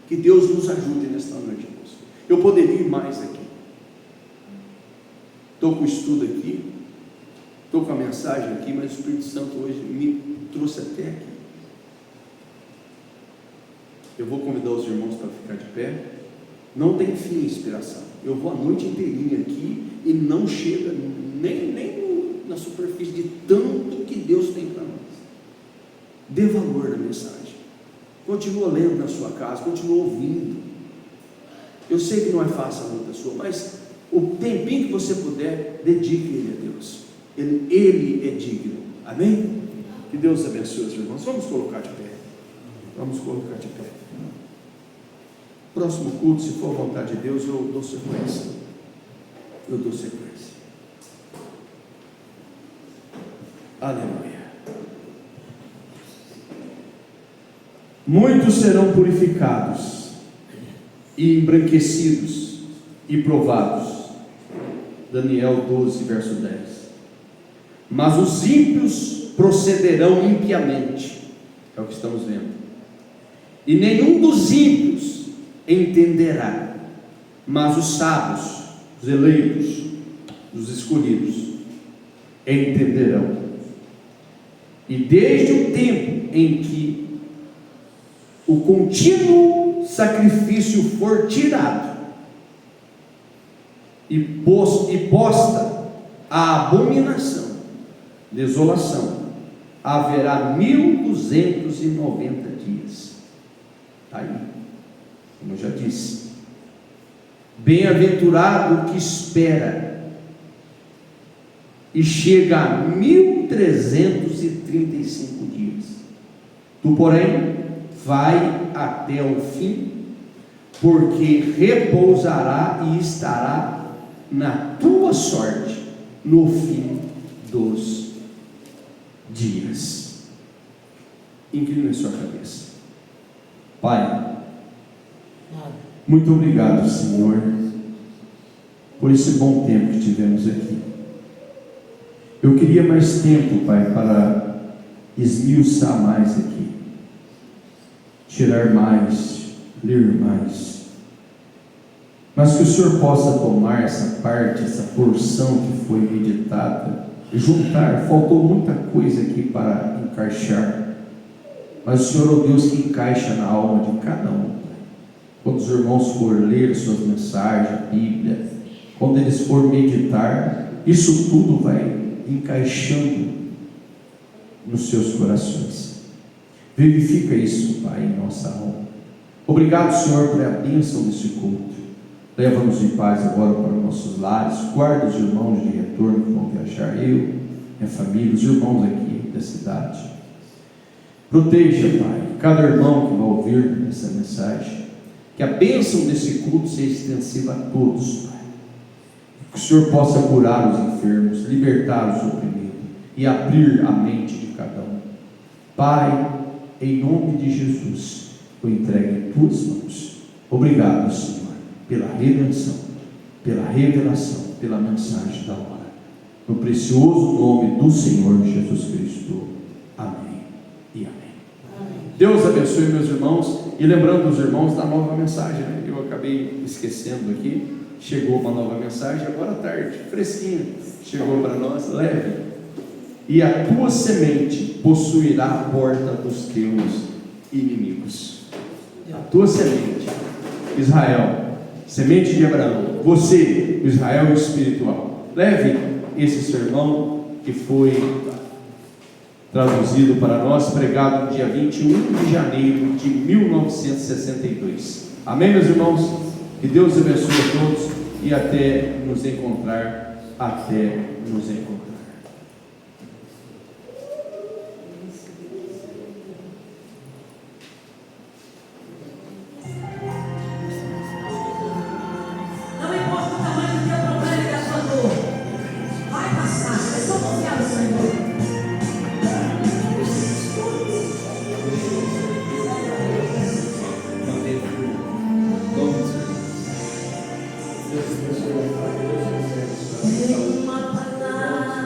[SPEAKER 2] Que Deus nos ajude nesta noite, irmãos. Eu poderia ir mais aqui. Estou com o estudo aqui, estou com a mensagem aqui, mas o Espírito Santo hoje me trouxe até aqui. Eu vou convidar os irmãos para ficar de pé. Não tem fim a inspiração. Eu vou a noite inteirinha aqui e não chega nem na superfície de tanto que Deus tem para nós. Dê valor na mensagem. Continua lendo na sua casa, continua ouvindo. Eu sei que não é fácil a luta sua, mas o tempinho que você puder, dedique ele a Deus. Ele é digno. Amém? Que Deus abençoe os irmãos. Vamos colocar de pé. Vamos colocar de pé. Próximo culto, se for vontade de Deus, eu dou sequência. Eu dou sequência. Aleluia. Muitos serão purificados e embranquecidos e provados. Daniel 12, verso 10. Mas os ímpios procederão impiamente. É o que estamos vendo. E nenhum dos ímpios entenderá, mas os sábios, os eleitos, os escolhidos, entenderão. E desde o tempo em que o contínuo sacrifício for tirado e posta a abominação, desolação, haverá 1290 dias. Está aí, como eu já disse. Bem-aventurado o que espera e chega a 1335 dias. Tu, porém, vai até o fim, porque repousará e estará na tua sorte no fim dos dias. Incline a sua cabeça. Pai, muito obrigado, Senhor, por esse bom tempo que tivemos aqui. Eu queria mais tempo, Pai, para esmiuçar mais aqui, tirar mais, ler mais, mas que o Senhor possa tomar essa parte, essa porção que foi meditada, juntar. Faltou muita coisa aqui para encaixar, mas o Senhor é o Deus que encaixa na alma de cada um. Quando os irmãos forem ler suas mensagens, a Bíblia, quando eles forem meditar, isso tudo vai encaixando nos seus corações. Vivifica isso, Pai, em nossa alma. Obrigado, Senhor, por a bênção desse culto. Leva-nos em paz agora para os nossos lares. Guarda os irmãos de retorno que vão viajar, eu, minha família, os irmãos aqui da cidade. Proteja, Pai, cada irmão que vai ouvir essa mensagem. Que a bênção desse culto seja extensiva a todos, Pai. Que o Senhor possa curar os enfermos, libertar os oprimidos e abrir a mente de cada um. Pai, em nome de Jesus, eu entrego em tuas mãos. Obrigado, Senhor, pela redenção, pela revelação, pela mensagem da hora. No precioso nome do Senhor Jesus Cristo. Amém e amém. Deus abençoe, meus irmãos. E lembrando os irmãos da nova mensagem, né? Eu acabei esquecendo aqui. Chegou uma nova mensagem agora à tarde, fresquinha. Chegou para nós, leve. E a tua semente possuirá a porta dos teus inimigos. A tua semente, Israel, semente de Abraão, você, Israel espiritual. Leve esse sermão que foi traduzido para nós, pregado no dia 21 de janeiro de 1962. Amém, meus irmãos? Que Deus abençoe a todos e até nos encontrar.
[SPEAKER 4] Não importa o tamanho do teu problema e da sua dor, vai passar. É só confiar no Senhor. Uma palavra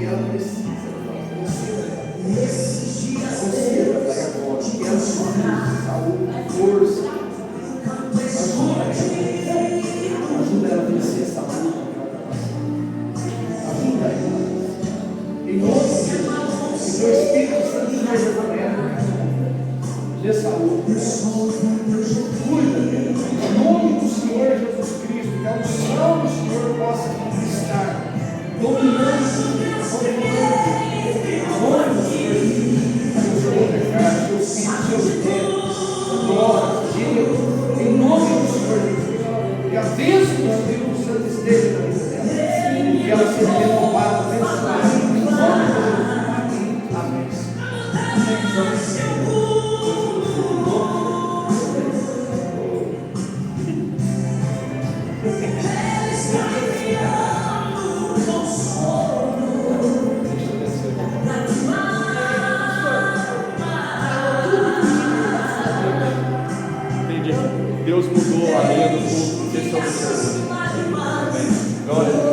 [SPEAKER 5] que ela precisa. Conselho da agora, que ela precisa de saúde, força. Ajuda ela a vencer essa luta que ela está passando. Ajuda ela. Em nome de Jesus, que o Espírito Santo esteja com ela. Dê saúde. Cuida dela. Em nome do Senhor Jesus Cristo, que a unção do Senhor possa conquistar, dominando, aonde seu pecado, seu filho, seu Deus, glória, Deus, em nome do Senhor Jesus, que a bênção do Espírito Santo esteja na vida dela, que ela seja renovada, abençoada, em nome de Jesus. Amém.
[SPEAKER 2] Deus mudou a linha do culto, porque estamos. Glória a Deus.